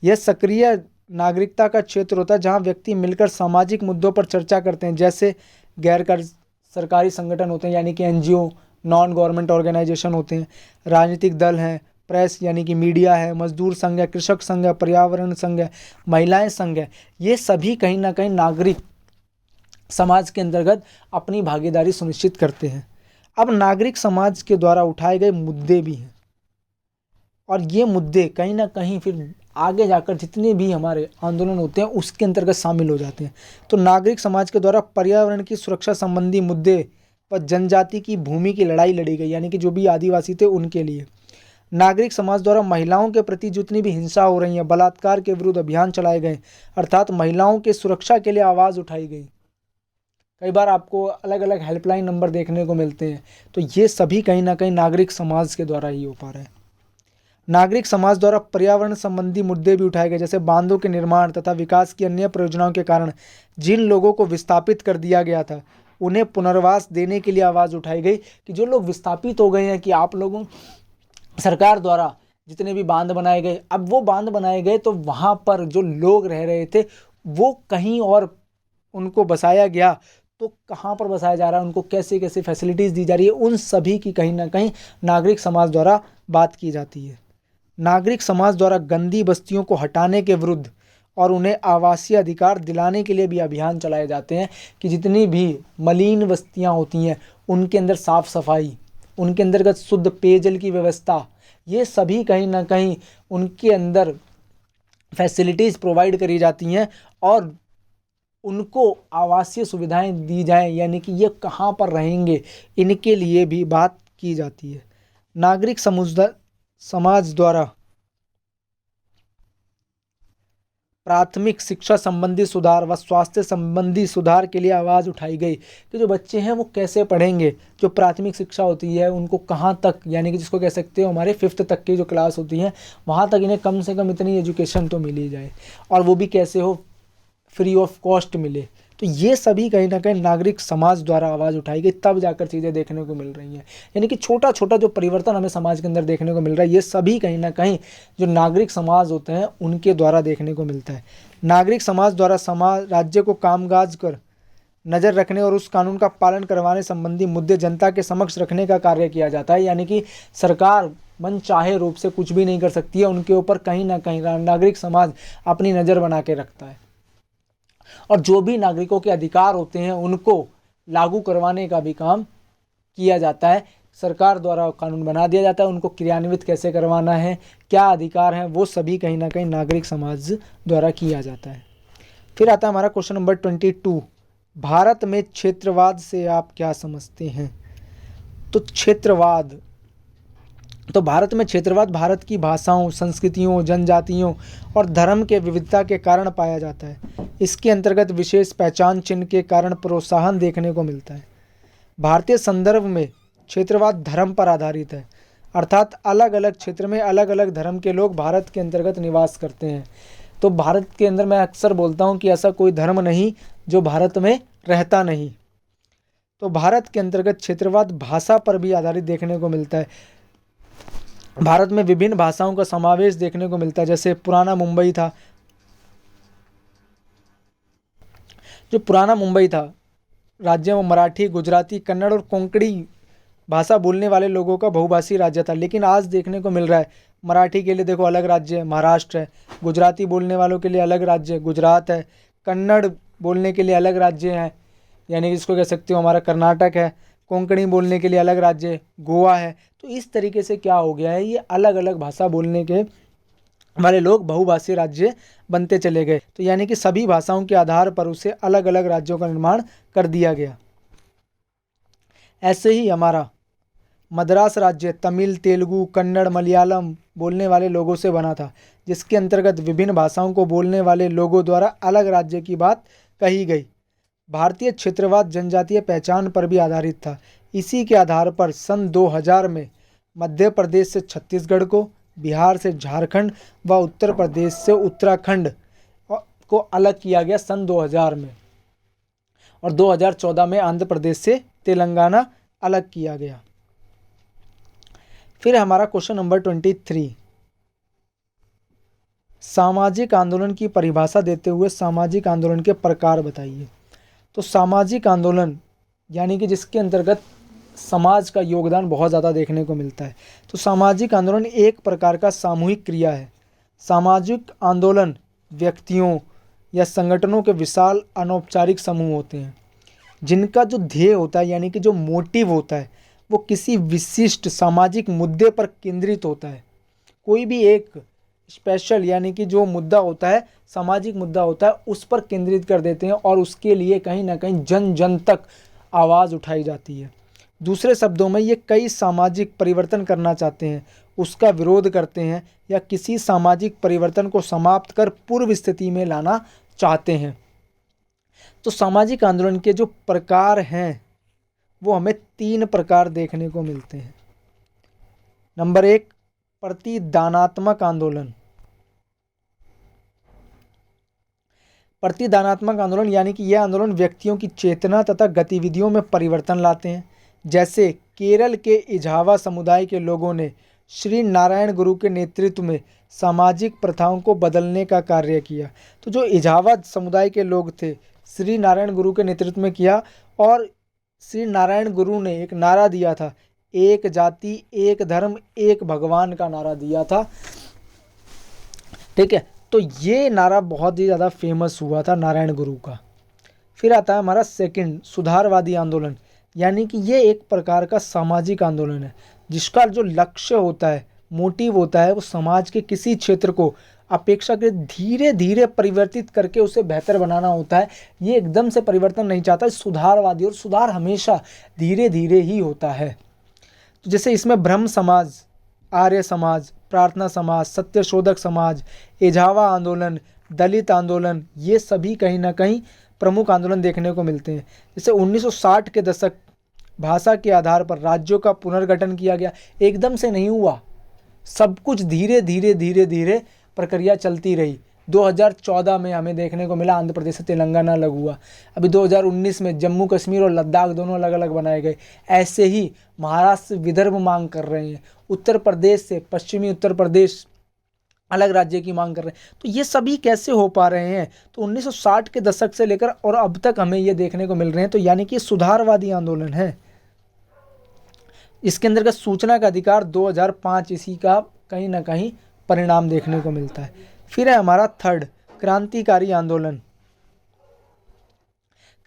यह सक्रिय नागरिकता का क्षेत्र होता है जहां व्यक्ति मिलकर सामाजिक मुद्दों पर चर्चा करते हैं, जैसे गैर सरकारी संगठन होते हैं यानी कि एनजीओ, नॉन गवर्नमेंट ऑर्गेनाइजेशन होते हैं, राजनीतिक दल हैं, प्रेस यानी कि मीडिया है, मजदूर संघ है, कृषक संघ है, पर्यावरण संघ है, महिलाएं संघ है। ये सभी कहीं ना कहीं नागरिक समाज के अंतर्गत अपनी भागीदारी सुनिश्चित करते हैं। अब नागरिक समाज के द्वारा उठाए गए मुद्दे भी हैं, और ये मुद्दे कहीं ना कहीं फिर आगे जाकर जितने भी हमारे आंदोलन होते हैं उसके अंतर्गत शामिल हो जाते हैं। तो नागरिक समाज के द्वारा पर्यावरण की सुरक्षा संबंधी मुद्दे व जनजाति की भूमि की लड़ाई लड़ी गई, यानी कि जो भी आदिवासी थे उनके लिए। नागरिक समाज द्वारा महिलाओं के प्रति जितनी भी हिंसा हो रही है, बलात्कार के विरुद्ध अभियान चलाए गए, अर्थात महिलाओं की सुरक्षा के लिए आवाज़ उठाई गई। कई बार आपको अलग अलग हेल्पलाइन नंबर देखने को मिलते हैं। तो ये सभी कहीं ना कहीं नागरिक समाज के द्वारा ही हो पा रहे हैं। नागरिक समाज द्वारा पर्यावरण संबंधी मुद्दे भी उठाए गए, जैसे बांधों के निर्माण तथा विकास की अन्य परियोजनाओं के कारण जिन लोगों को विस्थापित कर दिया गया था उन्हें पुनर्वास देने के लिए आवाज़ उठाई गई कि जो लोग विस्थापित हो गए हैं, कि आप लोगों सरकार द्वारा जितने भी बांध बनाए गए, अब वो बांध बनाए गए तो वहाँ पर जो लोग रह रहे थे वो कहीं और उनको बसाया गया, तो कहाँ पर बसाया जा रहा है, उनको कैसे कैसे फैसिलिटीज़ दी जा रही है, उन सभी की कहीं ना कहीं नागरिक समाज द्वारा बात की जाती है। नागरिक समाज द्वारा गंदी बस्तियों को हटाने के विरुद्ध और उन्हें आवासीय अधिकार दिलाने के लिए भी अभियान चलाए जाते हैं कि जितनी भी मलिन बस्तियां होती हैं उनके अंदर साफ सफाई, उनके अंतर्गत शुद्ध पेयजल की व्यवस्था, ये सभी कहीं ना कहीं उनके अंदर फैसिलिटीज़ प्रोवाइड करी जाती हैं और उनको आवासीय सुविधाएं दी जाएं, यानी कि ये कहाँ पर रहेंगे, इनके लिए भी बात की जाती है। नागरिक समाज द्वारा प्राथमिक शिक्षा संबंधी सुधार व स्वास्थ्य संबंधी सुधार के लिए आवाज़ उठाई गई कि जो बच्चे हैं वो कैसे पढ़ेंगे, जो प्राथमिक शिक्षा होती है उनको कहाँ तक, यानी कि जिसको कह सकते हो हमारे 5th तक की जो क्लास होती है वहाँ तक इन्हें कम से कम इतनी एजुकेशन तो मिल ही जाए, और वो भी कैसे हो, फ्री ऑफ कॉस्ट मिले। तो ये सभी कहीं ना कहीं नागरिक समाज द्वारा आवाज़ उठाई गई, तब जाकर चीज़ें देखने को मिल रही हैं। यानी कि छोटा छोटा जो परिवर्तन हमें समाज के अंदर देखने को मिल रहा है, ये सभी कहीं ना कहीं जो नागरिक समाज होते हैं उनके द्वारा देखने को मिलता है। नागरिक समाज द्वारा राज्य को कामकाज कर नज़र रखने और उस कानून का पालन करवाने संबंधी मुद्दे जनता के समक्ष रखने का कार्य किया जाता है। यानी कि सरकार मन चाहे रूप से कुछ भी नहीं कर सकती है, उनके ऊपर कहीं ना कहीं नागरिक समाज अपनी नज़र बना के रखता है, और जो भी नागरिकों के अधिकार होते हैं उनको लागू करवाने का भी काम किया जाता है। सरकार द्वारा कानून बना दिया जाता है, उनको क्रियान्वित कैसे करवाना है, क्या अधिकार हैं, वो सभी कहीं ना कहीं नागरिक समाज द्वारा किया जाता है। फिर आता है हमारा क्वेश्चन नंबर 22, भारत में क्षेत्रवाद से आप क्या समझते हैं। तो क्षेत्रवाद, तो भारत में क्षेत्रवाद भारत की भाषाओं, संस्कृतियों, जनजातियों और धर्म के विविधता के कारण पाया जाता है। इसके अंतर्गत विशेष पहचान चिन्ह के कारण प्रोत्साहन देखने को मिलता है। भारतीय संदर्भ में क्षेत्रवाद धर्म पर आधारित है, अर्थात अलग अलग क्षेत्र में अलग अलग धर्म के लोग भारत के अंतर्गत निवास करते हैं। तो भारत के अंदर मैं अक्सर बोलता हूँ कि ऐसा कोई धर्म नहीं जो भारत में रहता नहीं। तो भारत के अंतर्गत क्षेत्रवाद भाषा पर भी आधारित देखने को मिलता है। भारत में विभिन्न भाषाओं का समावेश देखने को मिलता है, जैसे पुराना मुंबई था, जो पुराना मुंबई था राज्य में मराठी, गुजराती, कन्नड़ और कोंकणी भाषा बोलने वाले लोगों का बहुभाषी राज्य था। लेकिन आज देखने को मिल रहा है मराठी के लिए देखो अलग राज्य है, महाराष्ट्र है, गुजराती बोलने वालों के लिए अलग राज्य गुजरात है, कन्नड़ बोलने के लिए अलग राज्य है, यानी कि जिसको कह सकते हो हमारा कर्नाटक है, कोंकणी बोलने के लिए अलग राज्य गोवा है। तो इस तरीके से क्या हो गया है, ये अलग अलग भाषा बोलने के वाले लोग बहुभाषी राज्य बनते चले गए। तो यानी कि सभी भाषाओं के आधार पर उसे अलग अलग राज्यों का निर्माण कर दिया गया। ऐसे ही हमारा मद्रास राज्य तमिल, तेलुगु, कन्नड़, मलयालम बोलने वाले लोगों से बना था, जिसके अंतर्गत विभिन्न भाषाओं को बोलने वाले लोगों द्वारा अलग राज्य की बात कही गई। भारतीय क्षेत्रवाद जनजातीय पहचान पर भी आधारित था। इसी के आधार पर सन 2000 में मध्य प्रदेश से छत्तीसगढ़ को, बिहार से झारखंड व उत्तर प्रदेश से उत्तराखंड को अलग किया गया सन 2000 में, और 2014 में आंध्र प्रदेश से तेलंगाना अलग किया गया। फिर हमारा क्वेश्चन नंबर 23, सामाजिक आंदोलन की परिभाषा देते हुए सामाजिक आंदोलन के प्रकार बताइए। तो सामाजिक आंदोलन यानी कि जिसके अंतर्गत समाज का योगदान बहुत ज़्यादा देखने को मिलता है। तो सामाजिक आंदोलन एक प्रकार का सामूहिक क्रिया है। सामाजिक आंदोलन व्यक्तियों या संगठनों के विशाल अनौपचारिक समूह होते हैं, जिनका जो ध्येय होता है यानी कि जो मोटिव होता है वो किसी विशिष्ट सामाजिक मुद्दे पर केंद्रित होता है। कोई भी एक स्पेशल यानी कि जो मुद्दा होता है, सामाजिक मुद्दा होता है, उस पर केंद्रित कर देते हैं और उसके लिए कहीं ना कहीं जन जन तक आवाज़ उठाई जाती है। दूसरे शब्दों में ये कई सामाजिक परिवर्तन करना चाहते हैं, उसका विरोध करते हैं या किसी सामाजिक परिवर्तन को समाप्त कर पूर्व स्थिति में लाना चाहते हैं। तो सामाजिक आंदोलन के जो प्रकार हैं वो हमें 3 प्रकार देखने को मिलते हैं। नंबर 1, प्रतिदानात्मक आंदोलन। प्रतिदानात्मक आंदोलन यानी कि यह आंदोलन व्यक्तियों की चेतना तथा गतिविधियों में परिवर्तन लाते हैं। जैसे केरल के इजावा समुदाय के लोगों ने श्री नारायण गुरु के नेतृत्व में सामाजिक प्रथाओं को बदलने का कार्य किया। तो जो इजावा समुदाय के लोग थे, श्री नारायण गुरु के नेतृत्व में किया, और श्री नारायण गुरु ने एक नारा दिया था, एक जाति एक धर्म एक भगवान का नारा दिया था। ठीक है, तो ये नारा बहुत ही ज़्यादा फेमस हुआ था नारायण गुरु का। फिर आता है हमारा सेकंड, सुधारवादी आंदोलन, यानी कि ये एक प्रकार का सामाजिक आंदोलन है जिसका जो लक्ष्य होता है, मोटिव होता है, वो समाज के किसी क्षेत्र को अपेक्षाकृत धीरे धीरे परिवर्तित करके उसे बेहतर बनाना होता है। ये एकदम से परिवर्तन नहीं चाहता, सुधारवादी, और सुधार हमेशा धीरे धीरे ही होता है। तो जैसे इसमें ब्रह्म समाज, आर्य समाज, प्रार्थना समाज, सत्यशोधक समाज, एजावा आंदोलन, दलित आंदोलन, ये सभी कहीं ना कहीं प्रमुख आंदोलन देखने को मिलते हैं। जैसे 1960 के दशक भाषा के आधार पर राज्यों का पुनर्गठन किया गया, एकदम से नहीं हुआ, सब कुछ धीरे धीरे धीरे धीरे प्रक्रिया चलती रही। 2014 में हमें देखने को मिला आंध्र प्रदेश से तेलंगाना अलग हुआ, अभी 2019 में जम्मू कश्मीर और लद्दाख दोनों अलग अलग बनाए गए। ऐसे ही महाराष्ट्र विदर्भ मांग कर रहे हैं, उत्तर प्रदेश से पश्चिमी उत्तर प्रदेश अलग राज्य की मांग कर रहे हैं। तो ये सभी कैसे हो पा रहे हैं? तो 1960 के दशक से लेकर और अब तक हमें ये देखने को मिल रहे हैं। तो यानी कि सुधारवादी आंदोलन है। इसके अंदर का सूचना का अधिकार 2005 इसी का कहीं ना कहीं परिणाम देखने को मिलता है। फिर है हमारा थर्ड, क्रांतिकारी आंदोलन।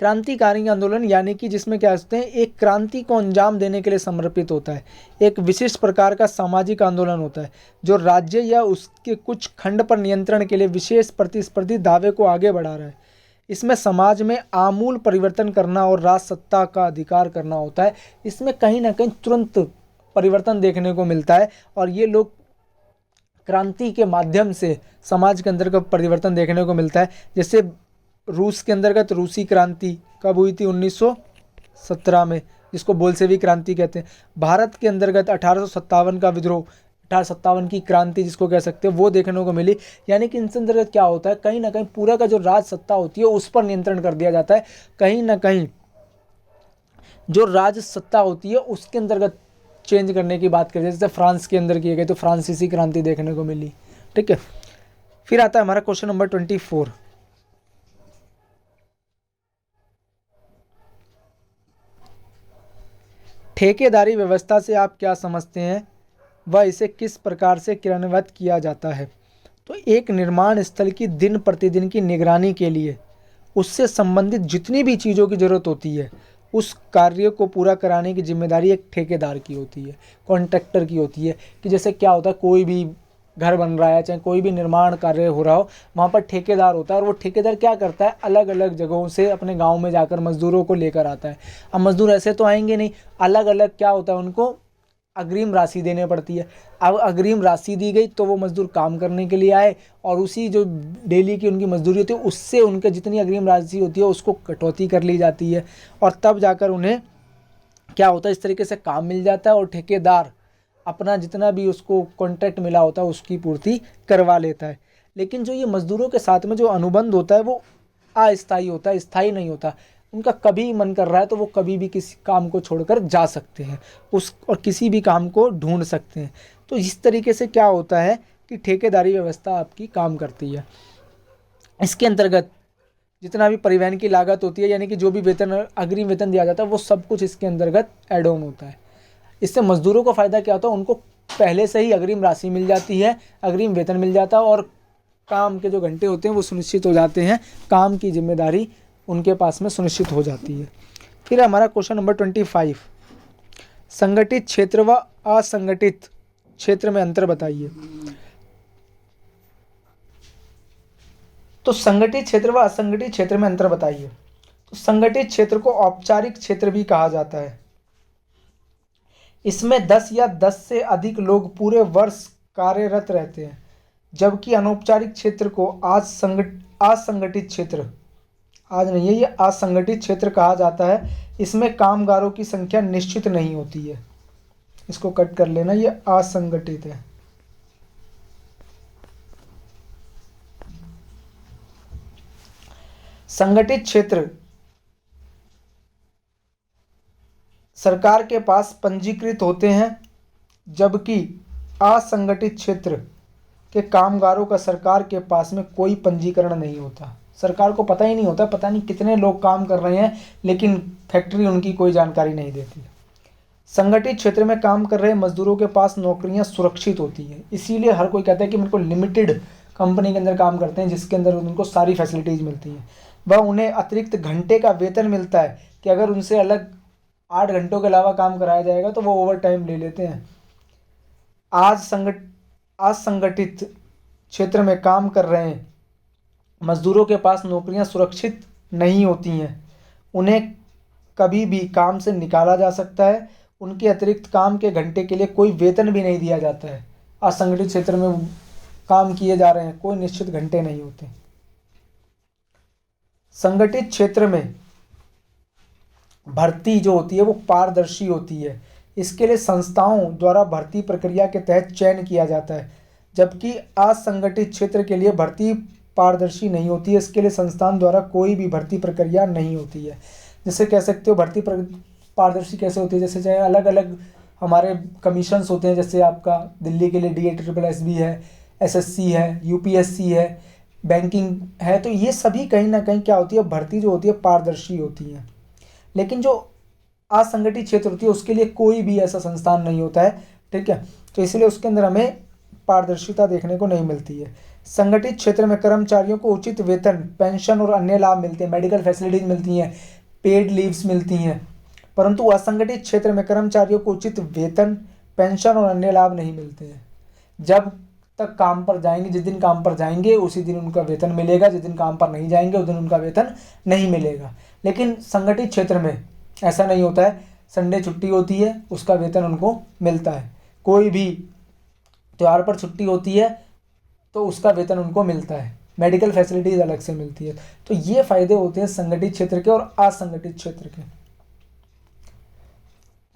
क्रांतिकारी आंदोलन यानी कि जिसमें क्या होते हैं, एक क्रांति को अंजाम देने के लिए समर्पित होता है, एक विशिष्ट प्रकार का सामाजिक आंदोलन होता है जो राज्य या उसके कुछ खंड पर नियंत्रण के लिए विशेष प्रतिस्पर्धी दावे को आगे बढ़ा रहा है। इसमें समाज में आमूल परिवर्तन करना और राज सत्ता का अधिकार करना होता है। इसमें कहीं ना कहीं तुरंत परिवर्तन देखने को मिलता है और ये लोग क्रांति के माध्यम से समाज के अंदर का परिवर्तन देखने को मिलता है। जैसे रूस के अंतर्गत रूसी क्रांति कब हुई थी? 1917 में, जिसको बोल्शेविक क्रांति कहते हैं। भारत के अंतर्गत 1857 का विद्रोह, 1857 की क्रांति जिसको कह सकते हैं, वो देखने को मिली। यानी कि इनसे अंतर्गत क्या होता है, कहीं ना कहीं पूरा का जो राज सत्ता होती है उस पर नियंत्रण कर दिया जाता है। कहीं ना कहीं जो राज सत्ता होती है उसके अंतर्गत चेंज करने की बात करें, जैसे फ्रांस के अंदर किए गए, तो फ्रांसीसी क्रांति देखने को मिली। ठीक है, फिर आता है हमारा क्वेश्चन नंबर 24। ठेकेदारी व्यवस्था से आप क्या समझते हैं, वह इसे किस प्रकार से क्रियान्वित किया जाता है? तो एक निर्माण स्थल की दिन प्रतिदिन की निगरानी के लिए उससे संबंधित जितनी भी चीज़ों की ज़रूरत होती है, उस कार्य को पूरा कराने की जिम्मेदारी एक ठेकेदार की होती है, कॉन्ट्रैक्टर की होती है। कि जैसे क्या होता है, कोई भी घर बन रहा है, चाहे कोई भी निर्माण कार्य हो रहा हो, वहाँ पर ठेकेदार होता है और वो ठेकेदार क्या करता है, अलग अलग जगहों से अपने गांव में जाकर मजदूरों को लेकर आता है। अब मजदूर ऐसे तो आएंगे नहीं, अलग अलग क्या होता है, उनको अग्रिम राशि देने पड़ती है। अब अग्रिम राशि दी गई तो वो मजदूर काम करने के लिए आए और उसी जो डेली की उनकी मजदूरी होती है उससे उनके जितनी अग्रिम राशि होती है उसको कटौती कर ली जाती है और तब जाकर उन्हें क्या होता है, इस तरीके से काम मिल जाता है और ठेकेदार अपना जितना भी उसको कॉन्ट्रैक्ट मिला होता है उसकी पूर्ति करवा लेता है। लेकिन जो ये मजदूरों के साथ में जो अनुबंध होता है वो अस्थायी होता है, स्थायी नहीं होता। उनका कभी मन कर रहा है तो वो कभी भी किसी काम को छोड़कर जा सकते हैं और किसी भी काम को ढूंढ सकते हैं। तो इस तरीके से क्या होता है कि ठेकेदारी व्यवस्था आपकी काम करती है। इसके अंतर्गत जितना भी परिवहन की लागत होती है, यानी कि जो भी वेतन अग्रिम वेतन दिया जाता है, वो सब कुछ इसके अंतर्गत एड ऑन होता है। इससे मजदूरों को फ़ायदा क्या होता है, उनको पहले से ही अग्रिम राशि मिल जाती है, अग्रिम वेतन मिल जाता है और काम के जो घंटे होते हैं वो सुनिश्चित हो जाते हैं, काम की जिम्मेदारी उनके पास में सुनिश्चित हो जाती है। फिर हमारा क्वेश्चन नंबर 25, संगठित क्षेत्र व असंगठित क्षेत्र में अंतर बताइए। तो संगठित क्षेत्र व असंगठित क्षेत्र में अंतर बताइए। तो संगठित क्षेत्र को औपचारिक क्षेत्र भी कहा जाता है। इसमें 10 या 10 से अधिक लोग पूरे वर्ष कार्यरत रहते हैं, जबकि अनौपचारिक क्षेत्र को असंगठित क्षेत्र, आज नहीं है ये, असंगठित क्षेत्र कहा जाता है। इसमें कामगारों की संख्या निश्चित नहीं होती है, इसको कट कर लेना, ये असंगठित है। संगठित क्षेत्र सरकार के पास पंजीकृत होते हैं, जबकि असंगठित क्षेत्र के कामगारों का सरकार के पास में कोई पंजीकरण नहीं होता। सरकार को पता ही नहीं होता, पता नहीं कितने लोग काम कर रहे हैं, लेकिन फैक्ट्री उनकी कोई जानकारी नहीं देती। संगठित क्षेत्र में काम कर रहे मजदूरों के पास नौकरियां सुरक्षित होती हैं, इसीलिए हर कोई कहता है कि मेरे को लिमिटेड कंपनी के अंदर काम करते हैं जिसके अंदर उनको सारी फैसिलिटीज़ मिलती हैं। वह उन्हें अतिरिक्त घंटे का वेतन मिलता है कि अगर उनसे अलग 8 घंटों के अलावा काम कराया जाएगा तो वो ओवर टाइम ले लेते हैं। असंगठित क्षेत्र में काम कर रहे मजदूरों के पास नौकरियां सुरक्षित नहीं होती हैं, उन्हें कभी भी काम से निकाला जा सकता है, उनके अतिरिक्त काम के घंटे के लिए कोई वेतन भी नहीं दिया जाता है। असंगठित क्षेत्र में काम किए जा रहे हैं, कोई निश्चित घंटे नहीं होते। संगठित क्षेत्र में भर्ती जो होती है वो पारदर्शी होती है, इसके लिए संस्थाओं द्वारा भर्ती प्रक्रिया के तहत चयन किया जाता है, जबकि असंगठित क्षेत्र के लिए भर्ती पारदर्शी नहीं होती है, इसके लिए संस्थान द्वारा कोई भी भर्ती प्रक्रिया नहीं होती है। जैसे कह सकते हो भर्ती पारदर्शी कैसे होती है, जैसे चाहे अलग अलग हमारे कमीशंस होते हैं, जैसे आपका दिल्ली के लिए DA-SSB है, SSC है, UPSC है, बैंकिंग है, तो ये सभी कहीं ना कहीं क्या होती है, भर्ती जो होती है पारदर्शी होती है। लेकिन जो असंगठित क्षेत्र होती है उसके लिए कोई भी ऐसा संस्थान नहीं होता है, ठीक है, तो इसलिए उसके अंदर हमें पारदर्शिता देखने को नहीं मिलती है। संगठित क्षेत्र में कर्मचारियों को उचित वेतन, पेंशन और अन्य लाभ मिलते हैं, मेडिकल फैसिलिटीज मिलती हैं, पेड लीव्स मिलती हैं, परंतु असंगठित क्षेत्र में कर्मचारियों को उचित वेतन, पेंशन और अन्य लाभ नहीं मिलते हैं। जब तक काम पर जाएंगे, जिस दिन काम पर जाएंगे उसी दिन उनका वेतन मिलेगा, जिस दिन काम पर नहीं जाएंगे उस दिन उनका वेतन नहीं मिलेगा। लेकिन संगठित क्षेत्र में ऐसा नहीं होता है, संडे छुट्टी होती है उसका वेतन उनको मिलता है, कोई भी त्यौहार पर छुट्टी होती है तो उसका वेतन उनको मिलता है, मेडिकल फैसिलिटीज अलग से मिलती है। तो ये फायदे होते हैं संगठित क्षेत्र के और असंगठित क्षेत्र के।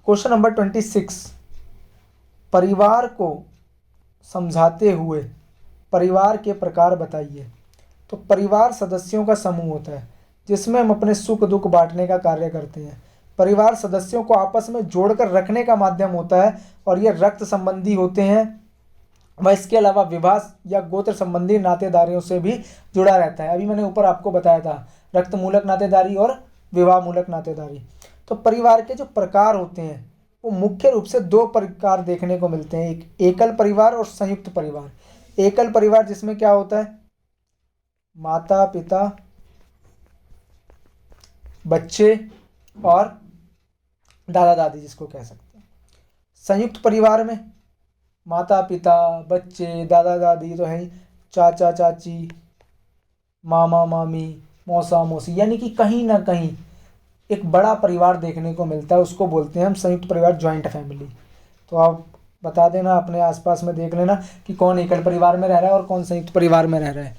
क्वेश्चन नंबर 26, परिवार को समझाते हुए परिवार के प्रकार बताइए। तो परिवार सदस्यों का समूह होता है जिसमें हम अपने सुख दुख बांटने का कार्य करते हैं। परिवार सदस्यों को आपस में जोड़कर रखने का माध्यम होता है और ये रक्त संबंधी होते हैं, वह इसके अलावा विवाह या गोत्र संबंधी नातेदारियों से भी जुड़ा रहता है। अभी मैंने ऊपर आपको बताया था रक्त मूलक नातेदारी और विवाह मूलक नातेदारी। तो परिवार के जो प्रकार होते हैं वो मुख्य रूप से 2 प्रकार देखने को मिलते हैं, एक एकल परिवार और संयुक्त परिवार। एकल परिवार जिसमें क्या होता है, माता पिता, बच्चे और दादा दादी जिसको कह सकते हैं। संयुक्त परिवार में माता पिता, बच्चे, दादा दादी तो हैं, चाचा चाची, मामा मामी, मौसा मौसी, यानी कि कहीं ना कहीं एक बड़ा परिवार देखने को मिलता है, उसको बोलते हैं हम संयुक्त परिवार, जॉइंट फैमिली। तो आप बता देना, अपने आसपास में देख लेना कि कौन एकल परिवार में रह रहा है और कौन संयुक्त परिवार में रह रहा है।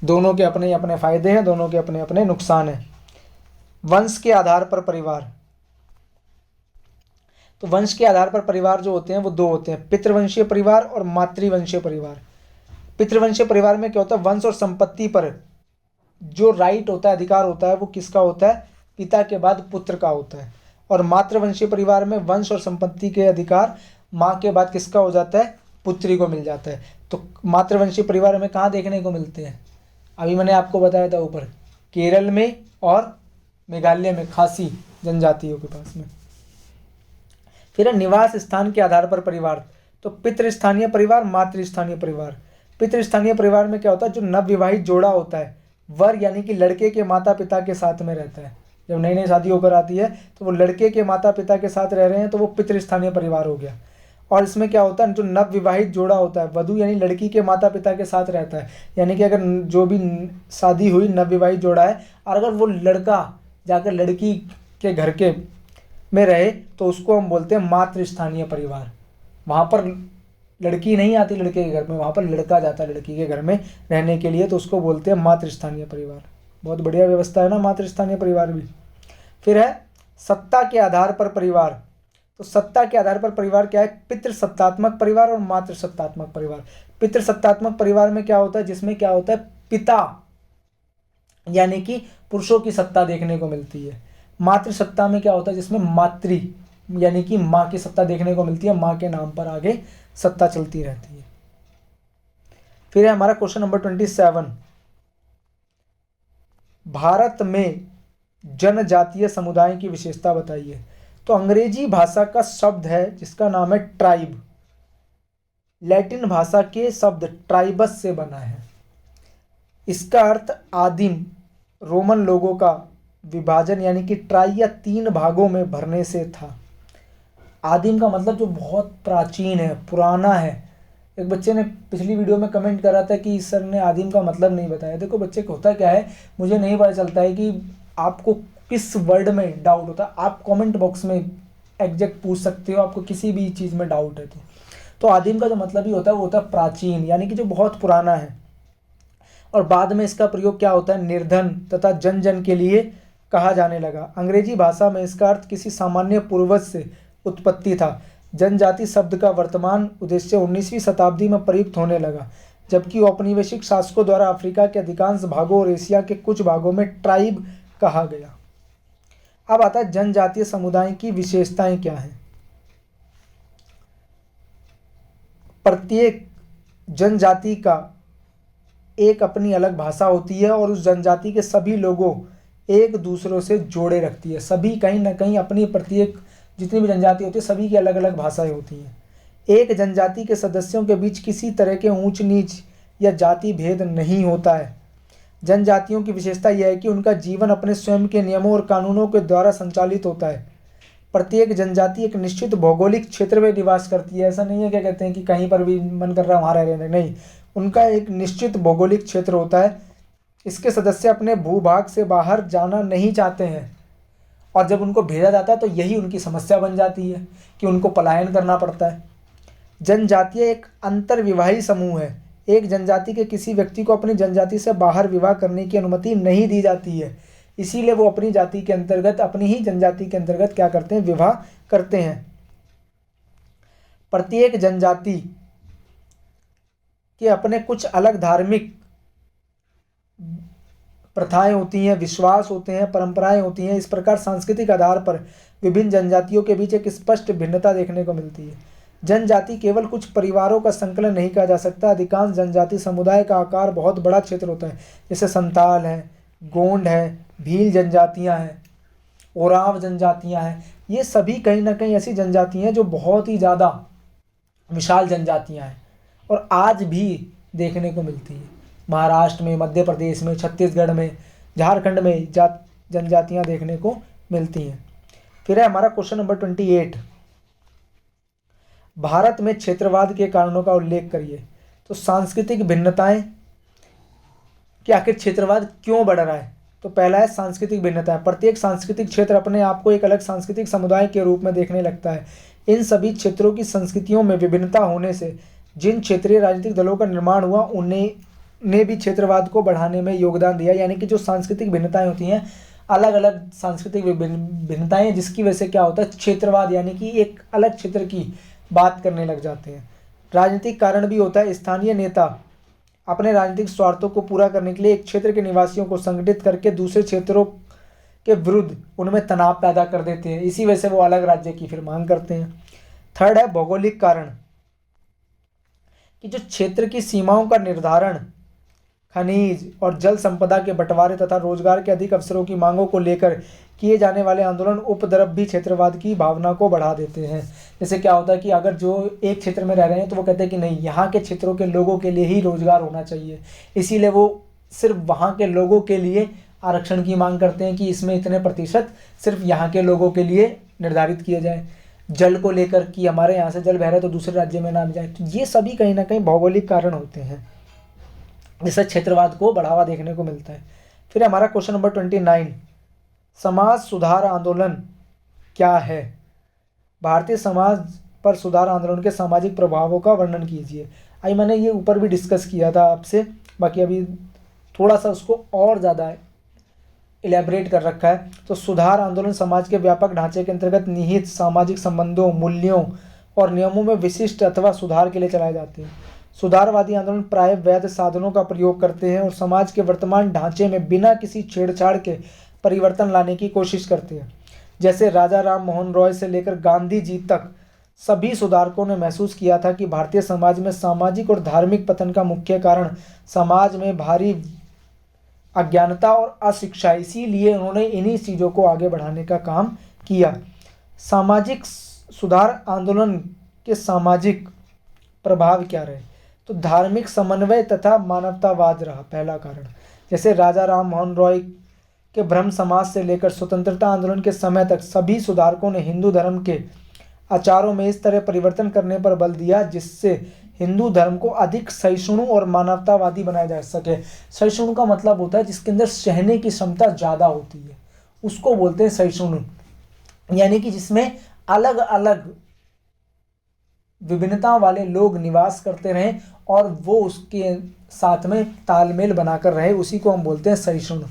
दोनों के अपने अपने फायदे हैं, दोनों के अपने अपने नुकसान हैं। वंश के आधार पर परिवार, तो वंश के आधार पर परिवार जो होते हैं वो 2 होते हैं, पितृवंशीय परिवार और मातृवंशीय परिवार। पितृवंशीय परिवार में क्या होता है, वंश और संपत्ति पर जो राइट होता है, अधिकार होता है, वो किसका होता है, पिता के बाद पुत्र का होता है। और मातृवंशीय परिवार में वंश और संपत्ति के अधिकार माँ के बाद किसका हो जाता है, पुत्री को मिल जाता है। तो मातृवंशीय परिवार में कहाँ देखने को मिलते हैं, अभी मैंने आपको बताया था ऊपर, केरल में और मेघालय में, खासी जनजातियों के पास में। फिर है निवास स्थान के आधार पर परिवार, तो पितृस्थानीय परिवार, मातृस्थानीय परिवार। पितृस्थानीय परिवार में क्या होता है, जो नवविवाहित जोड़ा होता है, वर यानी कि लड़के के माता पिता के साथ में रहता है, जब नई नई शादी होकर आती है तो वो लड़के के माता पिता के साथ रह रहे हैं तो वो पितृस्थानीय परिवार हो गया। और इसमें क्या होता है, जो नवविवाहित जोड़ा होता है, वधू यानी लड़की के माता पिता के साथ रहता है, यानी कि अगर जो भी शादी हुई नवविवाहित जोड़ा है और अगर वो लड़का जाकर लड़की के घर के में रहे तो उसको हम बोलते हैं मातृस्थानीय परिवार। वहाँ पर लड़की नहीं आती लड़के के घर में, वहाँ पर लड़का जाता है लड़की के घर में रहने के लिए, तो उसको बोलते हैं मातृस्थानीय परिवार। बहुत बढ़िया व्यवस्था है ना मातृस्थानीय परिवार भी। फिर है सत्ता के आधार पर परिवार, तो सत्ता के आधार पर परिवार क्या है, पितृसत्तात्मक परिवार और मातृसत्तात्मक परिवार। पितृसत्तात्मक परिवार में क्या होता है, जिसमें क्या होता है, पिता यानी कि पुरुषों की सत्ता देखने को मिलती है। मातृसत्ता में क्या होता है, जिसमें मातृ यानी कि माँ की सत्ता देखने को मिलती है, माँ के नाम पर आगे सत्ता चलती रहती है। फिर है हमारा क्वेश्चन नंबर 27, भारत में जनजातीय समुदाय की विशेषता बताइए। तो अंग्रेजी भाषा का शब्द है जिसका नाम है ट्राइब, लैटिन भाषा के शब्द ट्राइबस से बना है। इसका अर्थ आदिम रोमन लोगों का विभाजन यानी कि ट्राई या 3 भागों में भरने से था। आदिम का मतलब जो बहुत प्राचीन है, पुराना है। एक बच्चे ने पिछली वीडियो में कमेंट करा था कि सर ने आदिम का मतलब नहीं बताया। देखो बच्चे को होता क्या है, मुझे नहीं पता चलता है कि आपको किस वर्ड में डाउट होता है। आप कमेंट बॉक्स में एग्जैक्ट पूछ सकते हो, आपको किसी भी चीज़ में डाउट है तो आदिम का जो मतलब ही होता है वो होता है प्राचीन, यानी कि जो बहुत पुराना है। और बाद में इसका प्रयोग क्या होता है, निर्धन तथा जन जन के लिए कहा जाने लगा। अंग्रेजी भाषा में इसका अर्थ किसी सामान्य पूर्वज से उत्पत्ति था। जनजाति शब्द का वर्तमान उद्देश्य 19वीं शताब्दी में प्रयुक्त होने लगा, जबकि औपनिवेशिक शासकों द्वारा अफ्रीका के अधिकांश भागों और एशिया के कुछ भागों में ट्राइब कहा गया। अब आता है जनजातीय समुदाय की विशेषताएं क्या हैं। प्रत्येक जनजाति का एक अपनी अलग भाषा होती है और उस जनजाति के सभी लोगों एक दूसरों से जोड़े रखती है। सभी कहीं ना कहीं अपनी प्रत्येक जितनी भी जनजाति होती है सभी की अलग अलग भाषाएं होती हैं। एक जनजाति के सदस्यों के बीच किसी तरह के ऊंच नीच या जाति भेद नहीं होता है। जनजातियों की विशेषता यह है कि उनका जीवन अपने स्वयं के नियमों और कानूनों के द्वारा संचालित होता है। प्रत्येक जनजाति एक निश्चित भौगोलिक क्षेत्र में निवास करती है। ऐसा नहीं है क्या कहते हैं कि कहीं पर भी मन कर रहा है वहाँ रह रहे, नहीं, उनका एक निश्चित भौगोलिक क्षेत्र होता है। इसके सदस्य अपने भूभाग से बाहर जाना नहीं चाहते हैं और जब उनको भेजा जाता है तो यही उनकी समस्या बन जाती है कि उनको पलायन करना पड़ता है। जनजातीय एक अंतर्विवाही समूह है। एक जनजाति के किसी व्यक्ति को अपनी जनजाति से बाहर विवाह करने की अनुमति नहीं दी जाती है, इसीलिए वो अपनी जाति के अंतर्गत, अपनी ही जनजाति के अंतर्गत क्या करते हैं, विवाह करते हैं। प्रत्येक जनजाति के अपने कुछ अलग धार्मिक प्रथाएं होती हैं, विश्वास होते हैं, परंपराएं होती हैं। इस प्रकार सांस्कृतिक आधार पर विभिन्न जनजातियों के बीच एक स्पष्ट भिन्नता देखने को मिलती है। जनजाति केवल कुछ परिवारों का संकलन नहीं कहा जा सकता। अधिकांश जनजाति समुदाय का आकार बहुत बड़ा क्षेत्र होता है, जैसे संताल है, गोंड है, भील जनजातियां हैं, ओराव जनजातियां हैं। ये सभी कहीं ना कहीं ऐसी जनजातियां हैं जो बहुत ही ज़्यादा विशाल जनजातियां हैं और आज भी देखने को मिलती है। महाराष्ट्र में, मध्य प्रदेश में, छत्तीसगढ़ में, झारखंड में जनजातियां देखने को मिलती हैं। फिर है हमारा क्वेश्चन नंबर 28, भारत में क्षेत्रवाद के कारणों का उल्लेख करिए। तो सांस्कृतिक भिन्नताएं कि आखिर क्षेत्रवाद क्यों बढ़ रहा है। तो पहला है सांस्कृतिक भिन्नताएं। प्रत्येक सांस्कृतिक क्षेत्र अपने आप को एक अलग सांस्कृतिक समुदाय के रूप में देखने लगता है। इन सभी क्षेत्रों की संस्कृतियों में विभिन्नता होने से जिन क्षेत्रीय राजनीतिक दलों का निर्माण हुआ उन्हें भी क्षेत्रवाद को बढ़ाने में योगदान दिया। यानी कि जो सांस्कृतिक भिन्नताएं होती हैं, अलग अलग सांस्कृतिक भिन्नताएं, जिसकी वजह से क्या होता है, क्षेत्रवाद यानी कि एक अलग क्षेत्र की बात करने लग जाते हैं। राजनीतिक कारण भी होता है। स्थानीय नेता अपने राजनीतिक स्वार्थों को पूरा करने के लिए एक क्षेत्र के निवासियों को संगठित करके दूसरे क्षेत्रों के विरुद्ध उनमें तनाव पैदा कर देते हैं। इसी वजह से वो अलग राज्य की फिर मांग करते हैं। थर्ड है भौगोलिक कारण, कि जो क्षेत्र की सीमाओं का निर्धारण, खनिज और जल संपदा के बंटवारे तथा रोजगार के अधिक अवसरों की मांगों को लेकर किए जाने वाले आंदोलन उपद्रव भी क्षेत्रवाद की भावना को बढ़ा देते हैं। जैसे क्या होता है कि अगर जो एक क्षेत्र में रह रहे हैं तो वो कहते हैं कि नहीं, यहाँ के क्षेत्रों के लोगों के लिए ही रोजगार होना चाहिए, इसीलिए वो सिर्फ वहाँ के लोगों के लिए आरक्षण की मांग करते हैं कि इसमें इतने प्रतिशत सिर्फ यहाँ के लोगों के लिए निर्धारित किया जाए। जल को लेकर कि हमारे यहाँ से जल बह रहा है तो दूसरे राज्य में ना जाए। तो ये सभी कहीं ना कहीं भौगोलिक कारण होते हैं, जिससे क्षेत्रवाद को बढ़ावा देखने को मिलता है। फिर हमारा क्वेश्चन नंबर 29, समाज सुधार आंदोलन क्या है। भारतीय समाज पर सुधार आंदोलन के सामाजिक प्रभावों का वर्णन कीजिए। आई मैंने ये ऊपर भी डिस्कस किया था आपसे, बाकी अभी थोड़ा सा उसको और ज़्यादा इलेबरेट कर रखा है। तो सुधार आंदोलन समाज के व्यापक ढांचे के अंतर्गत निहित सामाजिक संबंधों, मूल्यों और नियमों में विशिष्ट अथवा सुधार के लिए चलाए जाते हैं। सुधारवादी आंदोलन प्राय वैध साधनों का प्रयोग करते हैं और समाज के वर्तमान ढांचे में बिना किसी छेड़छाड़ के परिवर्तन लाने की कोशिश करते हैं। जैसे राजा राम मोहन रॉय से लेकर गांधी जी तक सभी सुधारकों ने महसूस किया था कि भारतीय समाज में सामाजिक और धार्मिक पतन का मुख्य कारण समाज में भारी अज्ञानता और अशिक्षा, इसीलिए उन्होंने इन्हीं चीज़ों को आगे बढ़ाने का काम किया। सामाजिक सुधार आंदोलन के सामाजिक प्रभाव क्या रहे? तो धार्मिक समन्वय तथा मानवतावाद रहा पहला कारण। जैसे राजा राम मोहन रॉय के ब्रह्म समाज से लेकर स्वतंत्रता आंदोलन के समय तक सभी सुधारकों ने हिंदू धर्म के आचारों में इस तरह परिवर्तन करने पर बल दिया जिससे हिंदू धर्म को अधिक सहिष्णु और मानवतावादी बनाया जा सके। सहिष्णु का मतलब होता है जिसके अंदर सहने की क्षमता ज़्यादा होती है, उसको बोलते हैं सहिष्णु। यानी कि जिसमें अलग अलग विभिन्नता वाले लोग निवास करते रहें और वो उसके साथ में तालमेल बनाकर रहे, उसी को हम बोलते हैं सहिष्णु,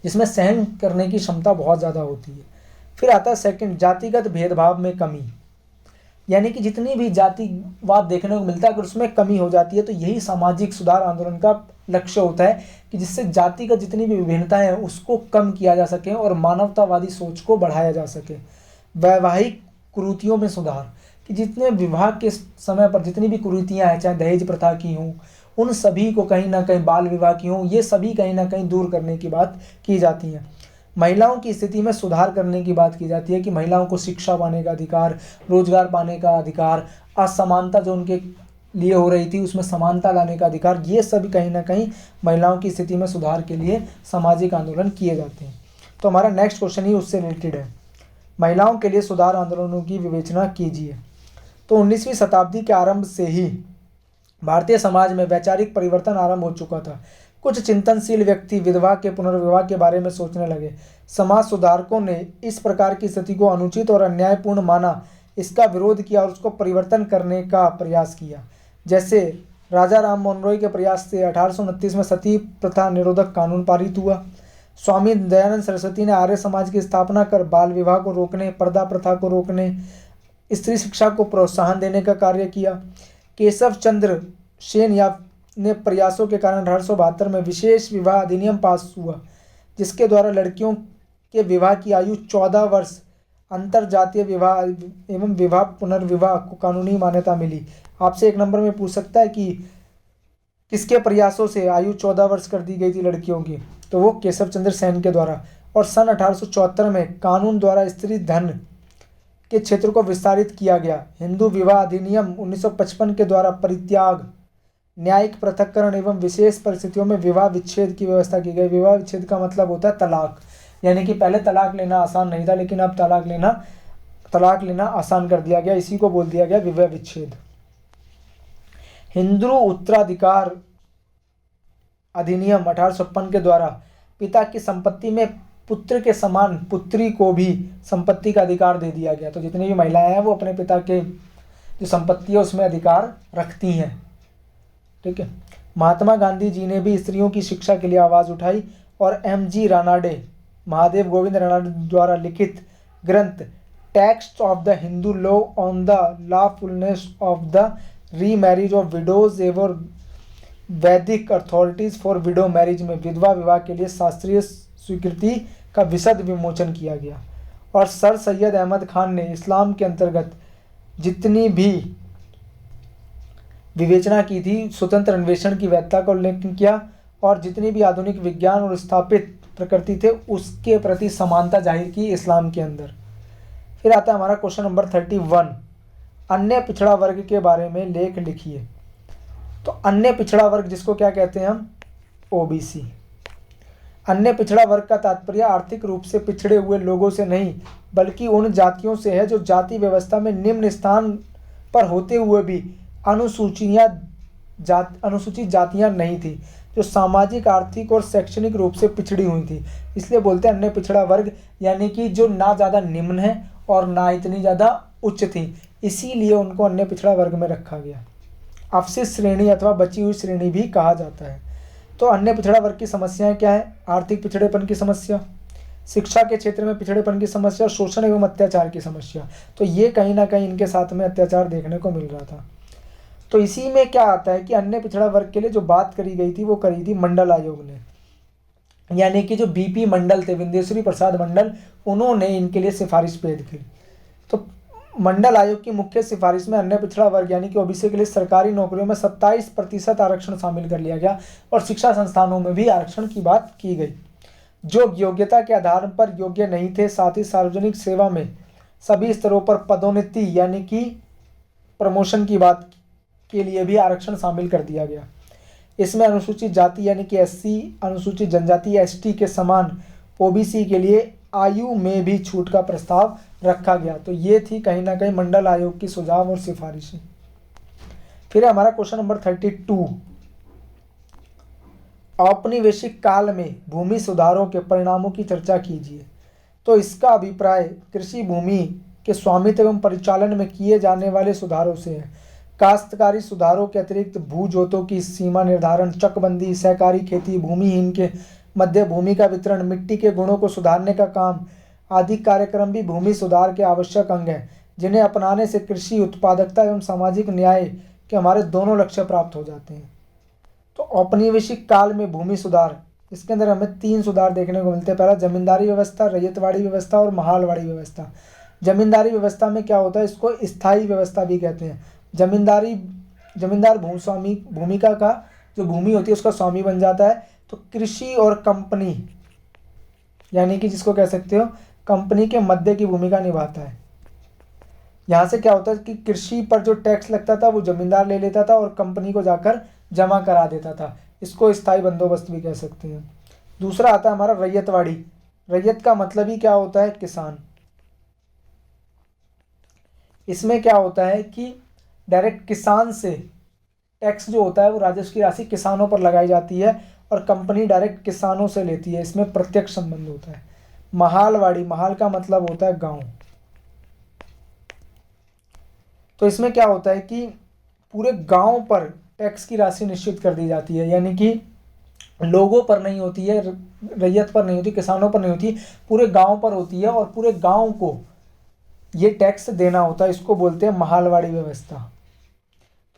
जिसमें सहन करने की क्षमता बहुत ज़्यादा होती है। फिर आता है सेकंड, जातिगत भेदभाव में कमी। यानी कि जितनी भी जातिवाद देखने को मिलता है अगर उसमें कमी हो जाती है तो यही सामाजिक सुधार आंदोलन का लक्ष्य होता है कि जिससे जातिगत जितनी भी विभिन्नताएं हैं उसको कम किया जा सके और मानवतावादी सोच को बढ़ाया जा सके। वैवाहिक कुरीतियों में सुधार, कि जितने विवाह के समय पर जितनी भी कुरीतियाँ हैं, चाहे दहेज प्रथा की हों, उन सभी को कहीं ना कहीं बाल विवाह की हों, ये सभी कहीं ना कहीं दूर करने की बात की जाती है। महिलाओं की स्थिति में सुधार करने की बात की जाती है कि महिलाओं को शिक्षा पाने का अधिकार, रोजगार पाने का अधिकार, असमानता जो उनके लिए हो रही थी उसमें समानता लाने का अधिकार, ये सभी कहीं ना कहीं महिलाओं की स्थिति में सुधार के लिए सामाजिक आंदोलन किए जाते हैं। तो हमारा नेक्स्ट क्वेश्चन ही उससे रिलेटेड है, महिलाओं के लिए सुधार आंदोलनों की विवेचना कीजिए। तो 19वीं शताब्दी के आरंभ से ही भारतीय समाज में वैचारिक परिवर्तन आरंभ हो चुका था। कुछ चिंतनशील व्यक्ति विधवा के पुनर्विवाह के बारे में सोचने लगे। समाज सुधारकों ने इस प्रकार की स्थिति को अनुचित और अन्यायपूर्ण माना, इसका विरोध किया और उसको परिवर्तन करने का प्रयास किया। जैसे राजा राम मोहन रॉय के प्रयास से 1829 में सती प्रथा निरोधक कानून पारित हुआ। स्वामी दयानंद सरस्वती ने आर्य समाज की स्थापना कर बाल विवाह को रोकने, पर्दा प्रथा को रोकने, स्त्री शिक्षा को प्रोत्साहन देने का कार्य किया। केशव चंद्र सेन ने प्रयासों के कारण 1872 में विशेष विवाह अधिनियम पास हुआ, जिसके द्वारा लड़कियों के विवाह की आयु 14 वर्ष, अंतरजातीय विवाह एवं विवाह पुनर्विवाह को कानूनी मान्यता मिली। आपसे एक नंबर में पूछ सकता है कि किसके प्रयासों से आयु 14 वर्ष कर दी गई थी लड़कियों की, तो वो केशव चंद्र सेन के द्वारा। और सन 1874 में कानून द्वारा स्त्री धन के क्षेत्र को विस्तारित किया गया। हिंदू विवाह अधिनियम 1955 के द्वारा परित्याग, न्यायिक पृथक्करण एवं विशेष परिस्थितियों में विवाह विच्छेद की व्यवस्था की गई। विवाह विच्छेद का मतलब होता है तलाक, यानी कि पहले तलाक लेना आसान नहीं था लेकिन अब तलाक लेना आसान कर दिया गया, इसी को बोल दिया गया विवाह विच्छेद। हिंदू उत्तराधिकार अधिनियम 1856 के द्वारा पिता की संपत्ति में पुत्र के समान पुत्री को भी संपत्ति का अधिकार दे दिया गया। तो जितनी भी महिलाएं हैं वो अपने पिता के जो संपत्ति है उसमें अधिकार रखती हैं। ठीक है। महात्मा गांधी जी ने भी स्त्रियों की शिक्षा के लिए आवाज़ उठाई और MG रानाडे, महादेव गोविंद रानाडे द्वारा लिखित ग्रंथ text of the Hindu law on the lawfulness of the remarriage of widows एवं वैदिक अथॉरिटीज फॉर विडो मैरिज में विधवा विवाह के लिए शास्त्रीय स्वीकृति का विशद विमोचन किया गया। और सर सैयद अहमद खान ने इस्लाम के अंतर्गत जितनी भी विवेचना की थी, स्वतंत्र अन्वेषण की वैधता का उल्लेख किया और जितनी भी आधुनिक विज्ञान और स्थापित प्रकृति थे उसके प्रति समानता जाहिर की इस्लाम के अंदर। फिर आता है हमारा क्वेश्चन नंबर 31, अन्य पिछड़ा वर्ग के बारे में लेख लिखिए। तो अन्य पिछड़ा वर्ग जिसको क्या कहते हैं हम, OBC। अन्य पिछड़ा वर्ग का तात्पर्य आर्थिक रूप से पिछड़े हुए लोगों से नहीं बल्कि उन जातियों से है जो जाति व्यवस्था में निम्न स्थान पर होते हुए भी अनुसूचित जातियां नहीं थी, जो सामाजिक, आर्थिक और शैक्षणिक रूप से पिछड़ी हुई थी। इसलिए बोलते हैं अन्य पिछड़ा वर्ग, यानी कि जो ना ज़्यादा निम्न है और ना इतनी ज़्यादा उच्च थी, इसीलिए उनको अन्य पिछड़ा वर्ग में रखा गया। अवशिष्ट श्रेणी अथवा बची हुई श्रेणी भी कहा जाता है। तो अन्य पिछड़ा वर्ग की समस्याएं क्या है? आर्थिक पिछड़ेपन की समस्या, शिक्षा के क्षेत्र में पिछड़ेपन की समस्या, शोषण एवं अत्याचार की समस्या। तो ये कहीं ना कहीं इनके साथ में अत्याचार देखने को मिल रहा था। तो इसी में क्या आता है कि अन्य पिछड़ा वर्ग के लिए जो बात करी गई थी वो करी थी मंडल आयोग ने, यानी कि जो BP मंडल थे, विंदेश्वरी प्रसाद मंडल, उन्होंने इनके लिए सिफारिश पेश की। तो मंडल आयोग की मुख्य सिफारिश में अन्य पिछड़ा वर्ग यानी कि ओबीसी के लिए सरकारी नौकरियों में 27% आरक्षण शामिल कर लिया गया और शिक्षा संस्थानों में भी आरक्षण की बात की गई। जो योग्यता के आधार पर योग्य नहीं थे, साथ ही सार्वजनिक सेवा में सभी स्तरों पर पदोन्नति यानी कि प्रमोशन की बात के लिए भी आरक्षण शामिल कर दिया गया। इसमें अनुसूचित जाति यानी कि एससी, अनुसूचित जनजाति एसटी के समान ओबीसी के लिए आयु में भी छूट का प्रस्ताव रखा गया। तो ये थी कहीं ना कहीं मंडल आयोग की सुझाव और सिफारिशें। फिर हमारा क्वेश्चन नंबर 32, औपनिवेशिक काल में भूमि सुधारों के परिणामों की चर्चा कीजिए। तो इसका अभिप्राय कृषि भूमि के स्वामित्व एवं परिचालन में किए जाने वाले सुधारों से है। काश्तकारी सुधारों के अतिरिक्त भू जोतों की सीमा निर्धारण, चकबंदी, सहकारी खेती, भूमिहीन के मध्य भूमि का वितरण, मिट्टी के गुणों को सुधारने का काम आदि कार्यक्रम भी भूमि सुधार के आवश्यक अंग हैं, जिन्हें अपनाने से कृषि उत्पादकता एवं सामाजिक न्याय के हमारे दोनों लक्ष्य प्राप्त हो जाते हैं। तो औपनिवेशिक काल में भूमि सुधार, इसके अंदर हमें 3 सुधार देखने को मिलते हैं। पहला जमींदारी व्यवस्था, रैयतवाड़ी व्यवस्था और महालवाड़ी व्यवस्था। जमींदारी व्यवस्था में क्या होता है, इसको स्थायी व्यवस्था भी कहते हैं। जमींदार भूमिका का जो भूमि होती है उसका स्वामी बन जाता है। तो कृषि और कंपनी यानी कि जिसको कह सकते हो कंपनी के मध्य की भूमिका निभाता है। यहाँ से क्या होता है कि कृषि पर जो टैक्स लगता था वो जमींदार ले लेता था और कंपनी को जाकर जमा करा देता था। इसको स्थायी बंदोबस्त भी कह सकते हैं। दूसरा आता है हमारा रैयतवाड़ी। रैयत का मतलब ही क्या होता है, किसान। इसमें क्या होता है कि डायरेक्ट किसान से टैक्स जो होता है वो राजस्व की राशि किसानों पर लगाई जाती है और कंपनी डायरेक्ट किसानों से लेती है। इसमें प्रत्यक्ष संबंध होता है। महालवाड़ी, महाल का मतलब होता है गांव। तो इसमें क्या होता है कि पूरे गांव पर टैक्स की राशि निश्चित कर दी जाती है, यानी कि लोगों पर नहीं होती है, रैयत पर नहीं होती, किसानों पर नहीं होती, पूरे गांव पर होती है और पूरे गांव को ये टैक्स देना होता है। इसको बोलते हैं महालवाड़ी व्यवस्था।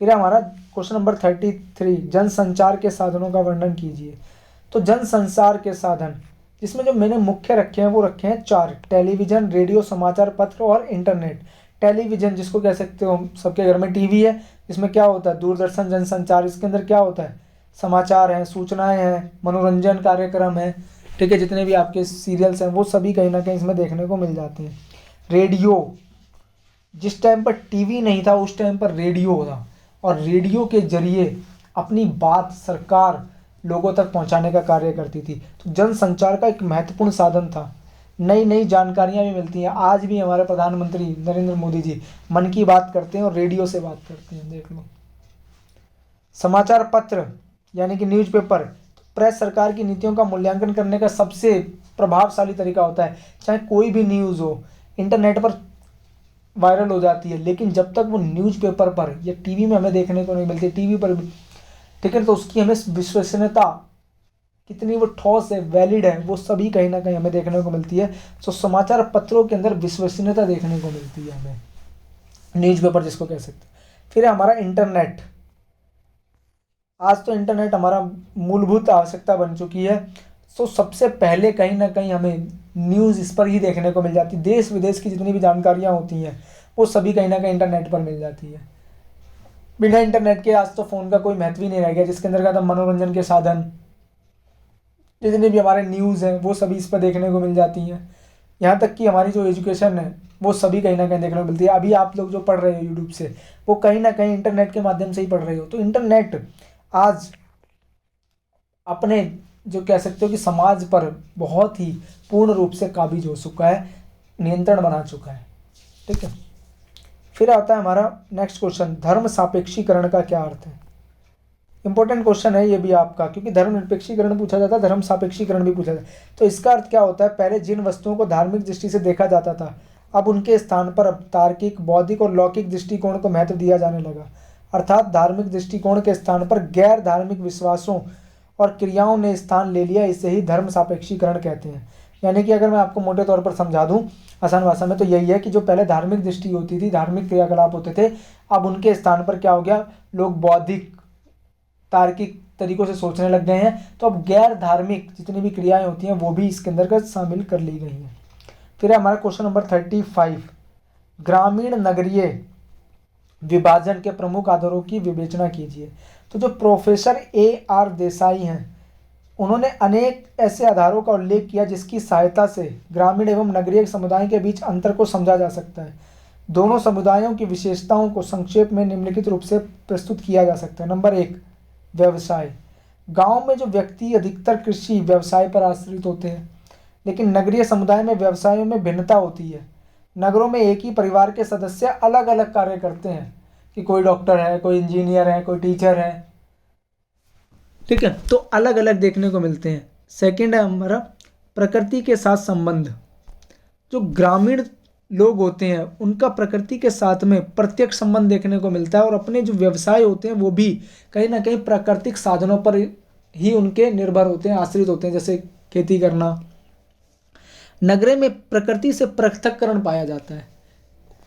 फिर हमारा क्वेश्चन नंबर 33, जनसंचार के साधनों का वर्णन कीजिए। तो जनसंचार के साधन जिसमें जो मैंने मुख्य रखे हैं वो रखे हैं 4, टेलीविज़न, रेडियो, समाचार पत्र और इंटरनेट। टेलीविज़न जिसको कह सकते हो सबके घर में टीवी है, इसमें क्या होता है, दूरदर्शन जनसंचार। इसके अंदर क्या होता है, समाचार हैं, सूचनाएं हैं, मनोरंजन कार्यक्रम है, ठीक है, जितने भी आपके सीरियल्स हैं वो सभी कहीं ना कहीं इसमें देखने को मिल जाते हैं। रेडियो, जिस टाइम पर टीवी नहीं था उस टाइम पर रेडियो था और रेडियो के जरिए अपनी बात सरकार लोगों तक पहुंचाने का कार्य करती थी। तो जनसंचार का एक महत्वपूर्ण साधन था। नई नई जानकारियां भी मिलती हैं। आज भी हमारे प्रधानमंत्री नरेंद्र मोदी जी मन की बात करते हैं और रेडियो से बात करते हैं, देख लो। समाचार पत्र यानी कि न्यूज़पेपर, प्रेस सरकार की नीतियों का मूल्यांकन करने का सबसे प्रभावशाली तरीका होता है। चाहे कोई भी न्यूज़ हो, इंटरनेट पर वायरल हो जाती है, लेकिन जब तक वो न्यूज़पेपर पर या टीवी में हमें देखने को नहीं मिलती, टीवी पर भी, ठीक है, तो उसकी हमें विश्वसनीयता कितनी वो ठोस है, वैलिड है, वो सभी कहीं ना कहीं हमें देखने को मिलती है। तो समाचार पत्रों के अंदर विश्वसनीयता देखने को मिलती है हमें, न्यूज़पेपर जिसको कह सकते हैं। फिर हमारा इंटरनेट। आज तो इंटरनेट हमारा मूलभूत आवश्यकता बन चुकी है। तो सबसे पहले कहीं ना कहीं हमें न्यूज़ इस पर ही देखने को मिल जाती है। देश विदेश की जितनी भी जानकारियाँ होती हैं वो सभी कहीं ना कहीं इंटरनेट पर मिल जाती है। बिना इंटरनेट के आज तो फ़ोन का कोई महत्व ही नहीं रह गया, जिसके अंदर का था मनोरंजन के साधन, जितने भी हमारे न्यूज़ हैं वो सभी इस पर देखने को मिल जाती हैं। यहाँ तक कि हमारी जो एजुकेशन है वो सभी कहीं ना कहीं देखने को मिलती है। अभी आप लोग जो पढ़ रहे हो यूट्यूब से, वो कहीं ना कहीं इंटरनेट के माध्यम से ही पढ़ रहे हो। तो इंटरनेट आज अपने जो कह सकते हो कि समाज पर बहुत ही पूर्ण रूप से काबिज हो चुका है, नियंत्रण बना चुका है, ठीक है। फिर आता है हमारा नेक्स्ट क्वेश्चन, धर्म सापेक्षीकरण का क्या अर्थ है। इंपॉर्टेंट क्वेश्चन है ये भी आपका, क्योंकि धर्म निरपेक्षीकरण पूछा जाता है, धर्म सापेक्षीकरण भी पूछा जाता है। तो इसका अर्थ क्या होता है, पहले जिन वस्तुओं को धार्मिक दृष्टि से देखा जाता था, अब उनके स्थान पर अब तार्किक, बौद्धिक और लौकिक दृष्टिकोण को महत्व दिया जाने लगा। अर्थात धार्मिक दृष्टिकोण के स्थान पर गैर धार्मिक विश्वासों और क्रियाओं ने स्थान ले लिया। इसे ही धर्म सापेक्षीकरण कहते हैं। यानी कि अगर मैं आपको मोटे तौर पर समझा दूं आसान भाषा में, तो यही है कि जो पहले धार्मिक दृष्टि होती थी, धार्मिक क्रियाकलाप होते थे, अब उनके स्थान पर क्या हो गया, लोग बौद्धिक तार्किक तरीकों से सोचने लग गए हैं। तो अब गैर धार्मिक जितनी भी क्रियाएं होती हैं वो भी इसके अंदर शामिल कर ली गई हैं। फिर हमारा क्वेश्चन नंबर 35, ग्रामीण नगरीय विभाजन के प्रमुख आधारों की विवेचना कीजिए। तो जो प्रोफेसर AR देसाई हैं, उन्होंने अनेक ऐसे आधारों का उल्लेख किया जिसकी सहायता से ग्रामीण एवं नगरीय समुदाय के बीच अंतर को समझा जा सकता है। दोनों समुदायों की विशेषताओं को संक्षेप में निम्नलिखित रूप से प्रस्तुत किया जा सकता है। नंबर 1, व्यवसाय। गांव में जो व्यक्ति अधिकतर कृषि व्यवसाय पर आश्रित होते हैं, लेकिन नगरीय समुदाय में व्यवसायों में भिन्नता होती है। नगरों में एक ही परिवार के सदस्य अलग अलग कार्य करते हैं, कि कोई डॉक्टर है, कोई इंजीनियर है, कोई टीचर है, ठीक है, तो अलग अलग देखने को मिलते हैं। सेकंड है हमारा प्रकृति के साथ संबंध। जो ग्रामीण लोग होते हैं उनका प्रकृति के साथ में प्रत्यक्ष संबंध देखने को मिलता है, और अपने जो व्यवसाय होते हैं वो भी कहीं ना कहीं प्राकृतिक साधनों पर ही उनके निर्भर होते हैं, आश्रित होते हैं, जैसे खेती करना। नगरे में प्रकृति से पृथक्करण पाया जाता है,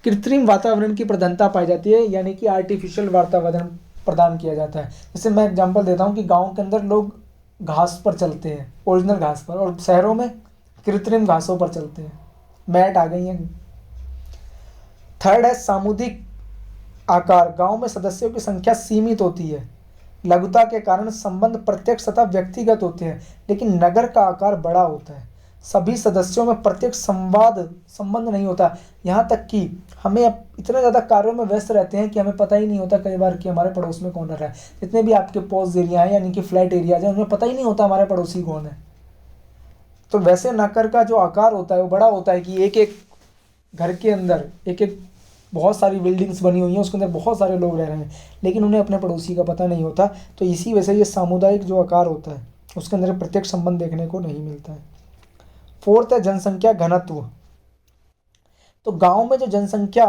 कृत्रिम वातावरण की प्रधानता पाई जाती है, यानी कि आर्टिफिशियल वातावरण प्रदान किया जाता है। जैसे मैं एग्जांपल देता हूँ कि गांव के अंदर लोग घास पर चलते हैं, ओरिजिनल घास पर, और शहरों में कृत्रिम घासों पर चलते हैं, मैट आ गई हैं। थर्ड है सामुदायिक आकार। गांव में सदस्यों की संख्या सीमित होती है, लघुता के कारण संबंध प्रत्यक्ष तथा व्यक्तिगत होते हैं, लेकिन नगर का आकार बड़ा होता है, सभी सदस्यों में प्रत्यक्ष संबंध नहीं होता। यहाँ तक कि हमें इतने ज़्यादा कार्यों में व्यस्त रहते हैं कि हमें पता ही नहीं होता कई बार कि हमारे पड़ोस में कौन रह रहा है। जितने भी आपके पॉज एरिया हैं, यानी कि फ्लैट एरियाज हैं, उनमें पता ही नहीं होता हमारे पड़ोसी कौन है। तो वैसे नगर का जो आकार होता है वो बड़ा होता है, कि एक एक घर के अंदर एक एक बहुत सारी बिल्डिंग्स बनी हुई हैं, उसके अंदर बहुत सारे लोग रह रहे हैं, लेकिन उन्हें अपने पड़ोसी का पता नहीं होता। तो इसी वजह से ये सामुदायिक जो आकार होता है उसके अंदर प्रत्यक्ष संबंध देखने को नहीं मिलता है। फोर्थ है जनसंख्या घनत्व। तो गांव में जो जनसंख्या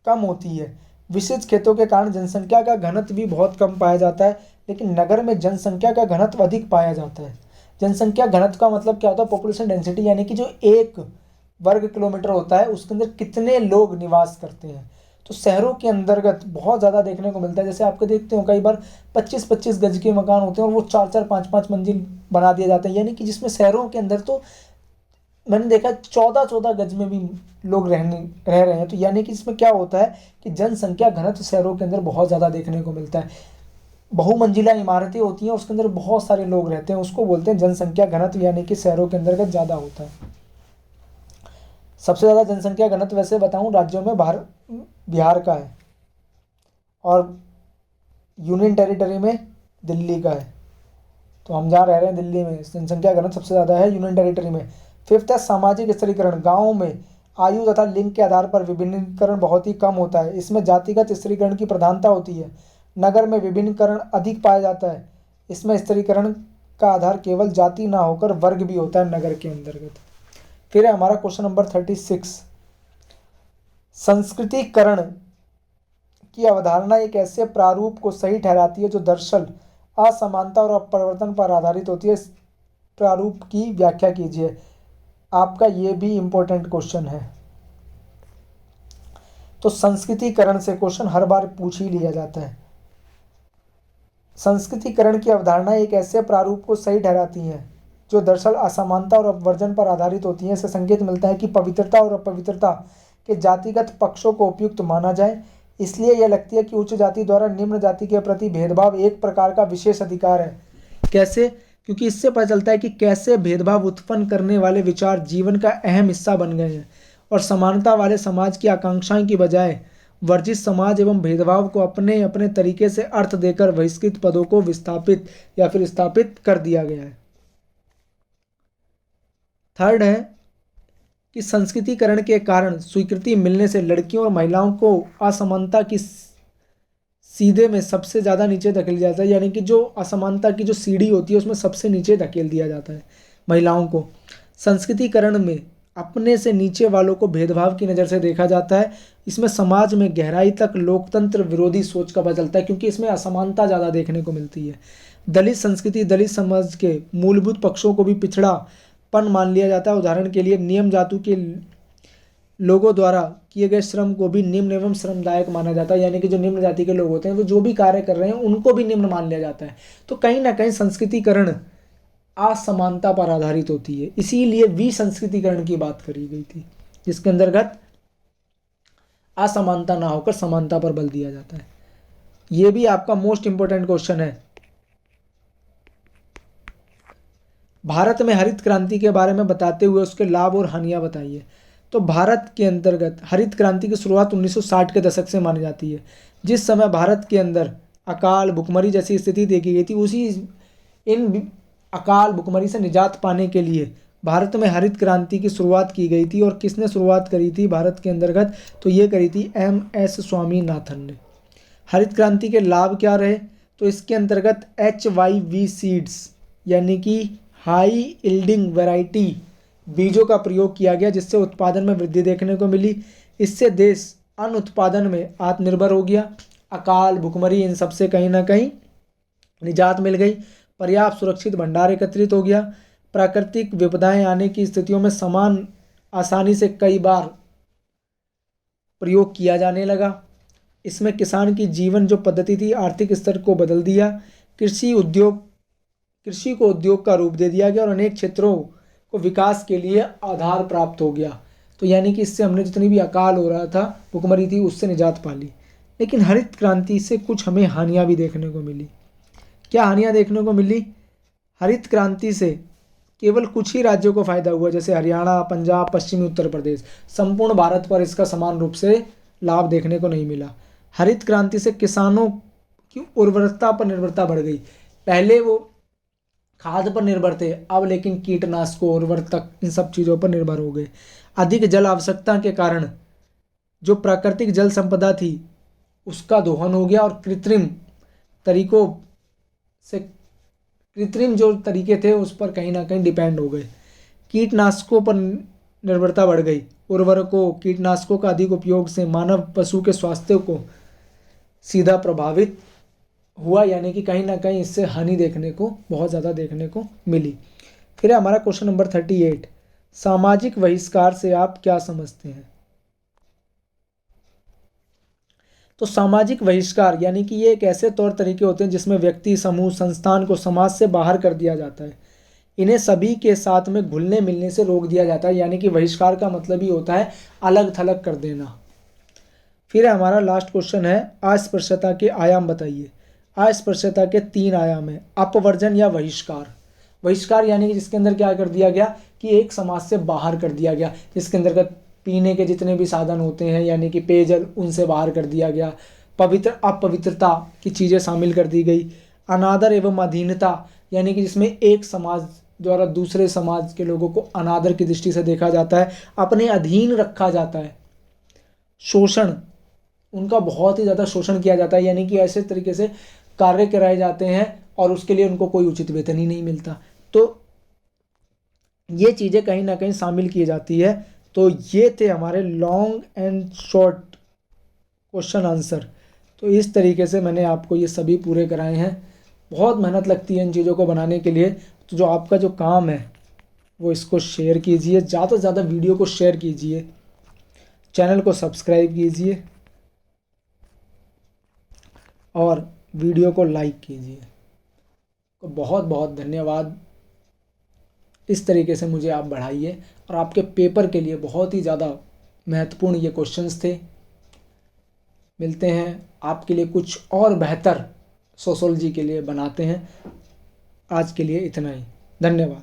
कम होती है, विशेष खेतों के कारण जनसंख्या का घनत्व भी बहुत कम पाया जाता है, लेकिन नगर में जनसंख्या का घनत्व अधिक पाया जाता है। जनसंख्या घनत्व का मतलब क्या होता है? पॉपुलेशन डेंसिटी, यानी कि जो 1 वर्ग किलोमीटर होता है उसके अंदर कितने लोग निवास करते हैं। तो शहरों के अंतर्गत बहुत ज़्यादा देखने को मिलता है। जैसे आपके देखते हो कई बार 25-25 गज के मकान होते हैं और वो 4-4, 5-5 मंजिल बना दिए जाते हैं, यानी कि जिसमें शहरों के अंदर तो मैंने देखा 14-14 गज में भी लोग रह रहे हैं। तो यानी कि इसमें क्या होता है कि जनसंख्या घनत्व शहरों के अंदर बहुत ज़्यादा देखने को मिलता है। बहुमंजिला इमारतें होती हैं, उसके अंदर बहुत सारे लोग रहते हैं, उसको बोलते हैं जनसंख्या घनत्व, यानी कि शहरों के अंतर्गत ज़्यादा होता है। सबसे ज़्यादा जनसंख्या घनत्व वैसे बताऊं राज्यों में बिहार का है, और यूनियन टेरिटरी में दिल्ली का है। तो हम जहाँ रह रहे हैं दिल्ली में जनसंख्या घनत्व सबसे ज़्यादा है यूनियन टेरिटरी में। फिफ्थ है सामाजिक स्त्रीकरण। गाँव में आयु तथा लिंग के आधार पर विभिन्नीकरण बहुत ही कम होता है, इसमें जातिगत स्त्रीकरण की प्रधानता होती है। नगर में विभिन्नीकरण अधिक पाया जाता है, इसमें स्त्रीकरण का आधार केवल जाति ना होकर वर्ग भी होता है नगर के अंतर्गत। फिर है हमारा क्वेश्चन नंबर 36, संस्कृतिकरण की अवधारणा एक ऐसे प्रारूप को सही ठहराती है जो दरअसल असमानता और अपरिवर्तन पर आधारित होती है। इस प्रारूप की व्याख्या कीजिए। आपका ये भी इंपॉर्टेंट क्वेश्चन है। तो संस्कृतिकरण से क्वेश्चन हर बार पूछ ही लिया जाता है। संस्कृतिकरण की अवधारणा एक ऐसे प्रारूप को सही ठहराती है जो दरअसल असमानता और अपवर्जन पर आधारित होती है। इससे संकेत मिलता है कि पवित्रता और अपवित्रता के जातिगत पक्षों को उपयुक्त माना जाए। इसलिए यह लगती है कि उच्च जाति द्वारा निम्न जाति के प्रति भेदभाव एक प्रकार का विशेष अधिकार है। कैसे? क्योंकि इससे पता चलता है कि कैसे भेदभाव उत्पन्न करने वाले विचार जीवन का अहम हिस्सा बन गए हैं, और समानता वाले समाज की आकांक्षाओं की बजाय वर्जित समाज एवं भेदभाव को अपने अपने तरीके से अर्थ देकर बहिष्कृत पदों को विस्थापित या फिर स्थापित कर दिया गया है। थर्ड है कि संस्कृतिकरण के कारण स्वीकृति मिलने से लड़कियों और महिलाओं को असमानता की सीधे में सबसे ज़्यादा नीचे धकेल दिया जाता है, यानी कि जो असमानता की जो सीढ़ी होती है उसमें सबसे नीचे धकेल दिया जाता है महिलाओं को। संस्कृतिकरण में अपने से नीचे वालों को भेदभाव की नज़र से देखा जाता है। इसमें समाज में गहराई तक लोकतंत्र विरोधी सोच का पता चलता है, क्योंकि इसमें असमानता ज़्यादा देखने को मिलती है। दलित संस्कृति दलित समाज के मूलभूत पक्षों को भी पिछड़ापन मान लिया जाता है। उदाहरण के लिए निम्न जाति के लोगों द्वारा किए गए श्रम को भी निम्न एवं श्रमदायक माना जाता है, यानी कि जो निम्न जाति के लोग होते हैं वो जो भी कार्य कर रहे हैं उनको भी निम्न मान लिया जाता है। तो कहीं ना कहीं संस्कृतिकरण असमानता पर आधारित होती है, इसीलिए विसंस्कृतिकरण की बात करी गई थी, जिसके अंतर्गत असमानता ना होकर समानता पर बल दिया जाता है। ये भी आपका मोस्ट इंपोर्टेंट क्वेश्चन है। भारत में हरित क्रांति के बारे में बताते हुए उसके लाभ और हानियां बताइए। तो भारत के अंतर्गत हरित क्रांति की शुरुआत 1960 के दशक से मानी जाती है। जिस समय भारत के अंदर अकाल भुखमरी जैसी स्थिति देखी गई थी, उसी इन अकाल भुखमरी से निजात पाने के लिए भारत में हरित क्रांति की शुरुआत की गई थी। और किसने शुरुआत करी थी भारत के अंतर्गत? तो ये करी थी MS स्वामीनाथन ने। हरित क्रांति के लाभ क्या रहे? तो इसके अंतर्गत HYV सीड्स यानी कि हाई यील्डिंग वैरायटी बीजों का प्रयोग किया गया, जिससे उत्पादन में वृद्धि देखने को मिली। इससे देश अन्न उत्पादन में आत्मनिर्भर हो गया। अकाल भुखमरी इन सबसे कहीं ना कहीं निजात मिल गई। पर्याप्त सुरक्षित भंडार एकत्रित हो गया। प्राकृतिक विपदाएं आने की स्थितियों में समान आसानी से कई बार प्रयोग किया जाने लगा। इसमें किसान की जीवन जो पद्धति थी, आर्थिक स्तर को बदल दिया। कृषि को उद्योग का रूप दे दिया गया और अनेक क्षेत्रों को विकास के लिए आधार प्राप्त हो गया। तो यानी कि इससे हमने जितनी भी अकाल हो रहा था, भुखमरी थी, उससे निजात पा ली। लेकिन हरित क्रांति से कुछ हमें हानियां भी देखने को मिली। क्या हानियां देखने को मिली? हरित क्रांति से केवल कुछ ही राज्यों को फायदा हुआ, जैसे हरियाणा, पंजाब, पश्चिमी उत्तर प्रदेश। संपूर्ण भारत पर इसका समान रूप से लाभ देखने को नहीं मिला। हरित क्रांति से किसानों की उर्वरकता पर निर्भरता बढ़ गई। पहले वो खाद पर निर्भर थे, अब लेकिन कीटनाशकों, उर्वरक, इन सब चीज़ों पर निर्भर हो गए। अधिक जल आवश्यकता के कारण जो प्राकृतिक जल संपदा थी उसका दोहन हो गया और कृत्रिम जो तरीके थे उस पर कहीं ना कहीं डिपेंड हो गए। कीटनाशकों पर निर्भरता बढ़ गई। उर्वरकों, कीटनाशकों का अधिक उपयोग से मानव पशु के स्वास्थ्य को सीधा प्रभावित हुआ, यानी कि कहीं ना कहीं इससे हानि देखने को बहुत ज़्यादा देखने को मिली। फिर है हमारा क्वेश्चन नंबर 38, सामाजिक बहिष्कार से आप क्या समझते हैं? तो सामाजिक बहिष्कार यानी कि ये एक ऐसे तौर तरीके होते हैं जिसमें व्यक्ति, समूह, संस्थान को समाज से बाहर कर दिया जाता है। इन्हें सभी के साथ में घुलने मिलने से रोक दिया जाता है। यानी कि बहिष्कार का मतलब ही होता है अलग थलग कर देना। फिर हमारा लास्ट क्वेश्चन है, अस्पृश्यता के आयाम बताइए। अस्पृश्यता के 3 आयाम है, अपवर्जन या बहिष्कार। बहिष्कार यानी कि जिसके अंदर क्या कर दिया गया कि एक समाज से बाहर कर दिया गया, जिसके अंतर्गत पीने के जितने भी साधन होते हैं यानी कि पेयजल, उनसे बाहर कर दिया गया। अपवित्रता की चीज़ें शामिल कर दी गई। अनादर एवं अधीनता यानी कि जिसमें एक समाज द्वारा दूसरे समाज के लोगों को अनादर की दृष्टि से देखा जाता है, अपने अधीन रखा जाता है। शोषण, उनका बहुत ही ज़्यादा शोषण किया जाता है, यानी कि ऐसे तरीके से कार्य कराए जाते हैं और उसके लिए उनको कोई उचित वेतन ही नहीं मिलता। तो ये चीज़ें कहीं ना कहीं शामिल की जाती है। तो ये थे हमारे long and short question answer. तो इस तरीके से मैंने आपको ये सभी पूरे कराए हैं। बहुत मेहनत लगती है इन चीज़ों को बनाने के लिए। तो जो आपका जो काम है वो इसको शेयर कीजिए, ज़्यादा से ज़्यादा वीडियो को शेयर कीजिए, चैनल को सब्सक्राइब कीजिए और वीडियो को लाइक कीजिए। तो बहुत बहुत धन्यवाद। इस तरीके से मुझे आप बढ़ाइए और आपके पेपर के लिए बहुत ही ज़्यादा महत्वपूर्ण ये क्वेश्चंस थे। मिलते हैं आपके लिए कुछ और बेहतर सोशियोलॉजी के लिए बनाते हैं। आज के लिए इतना ही, धन्यवाद।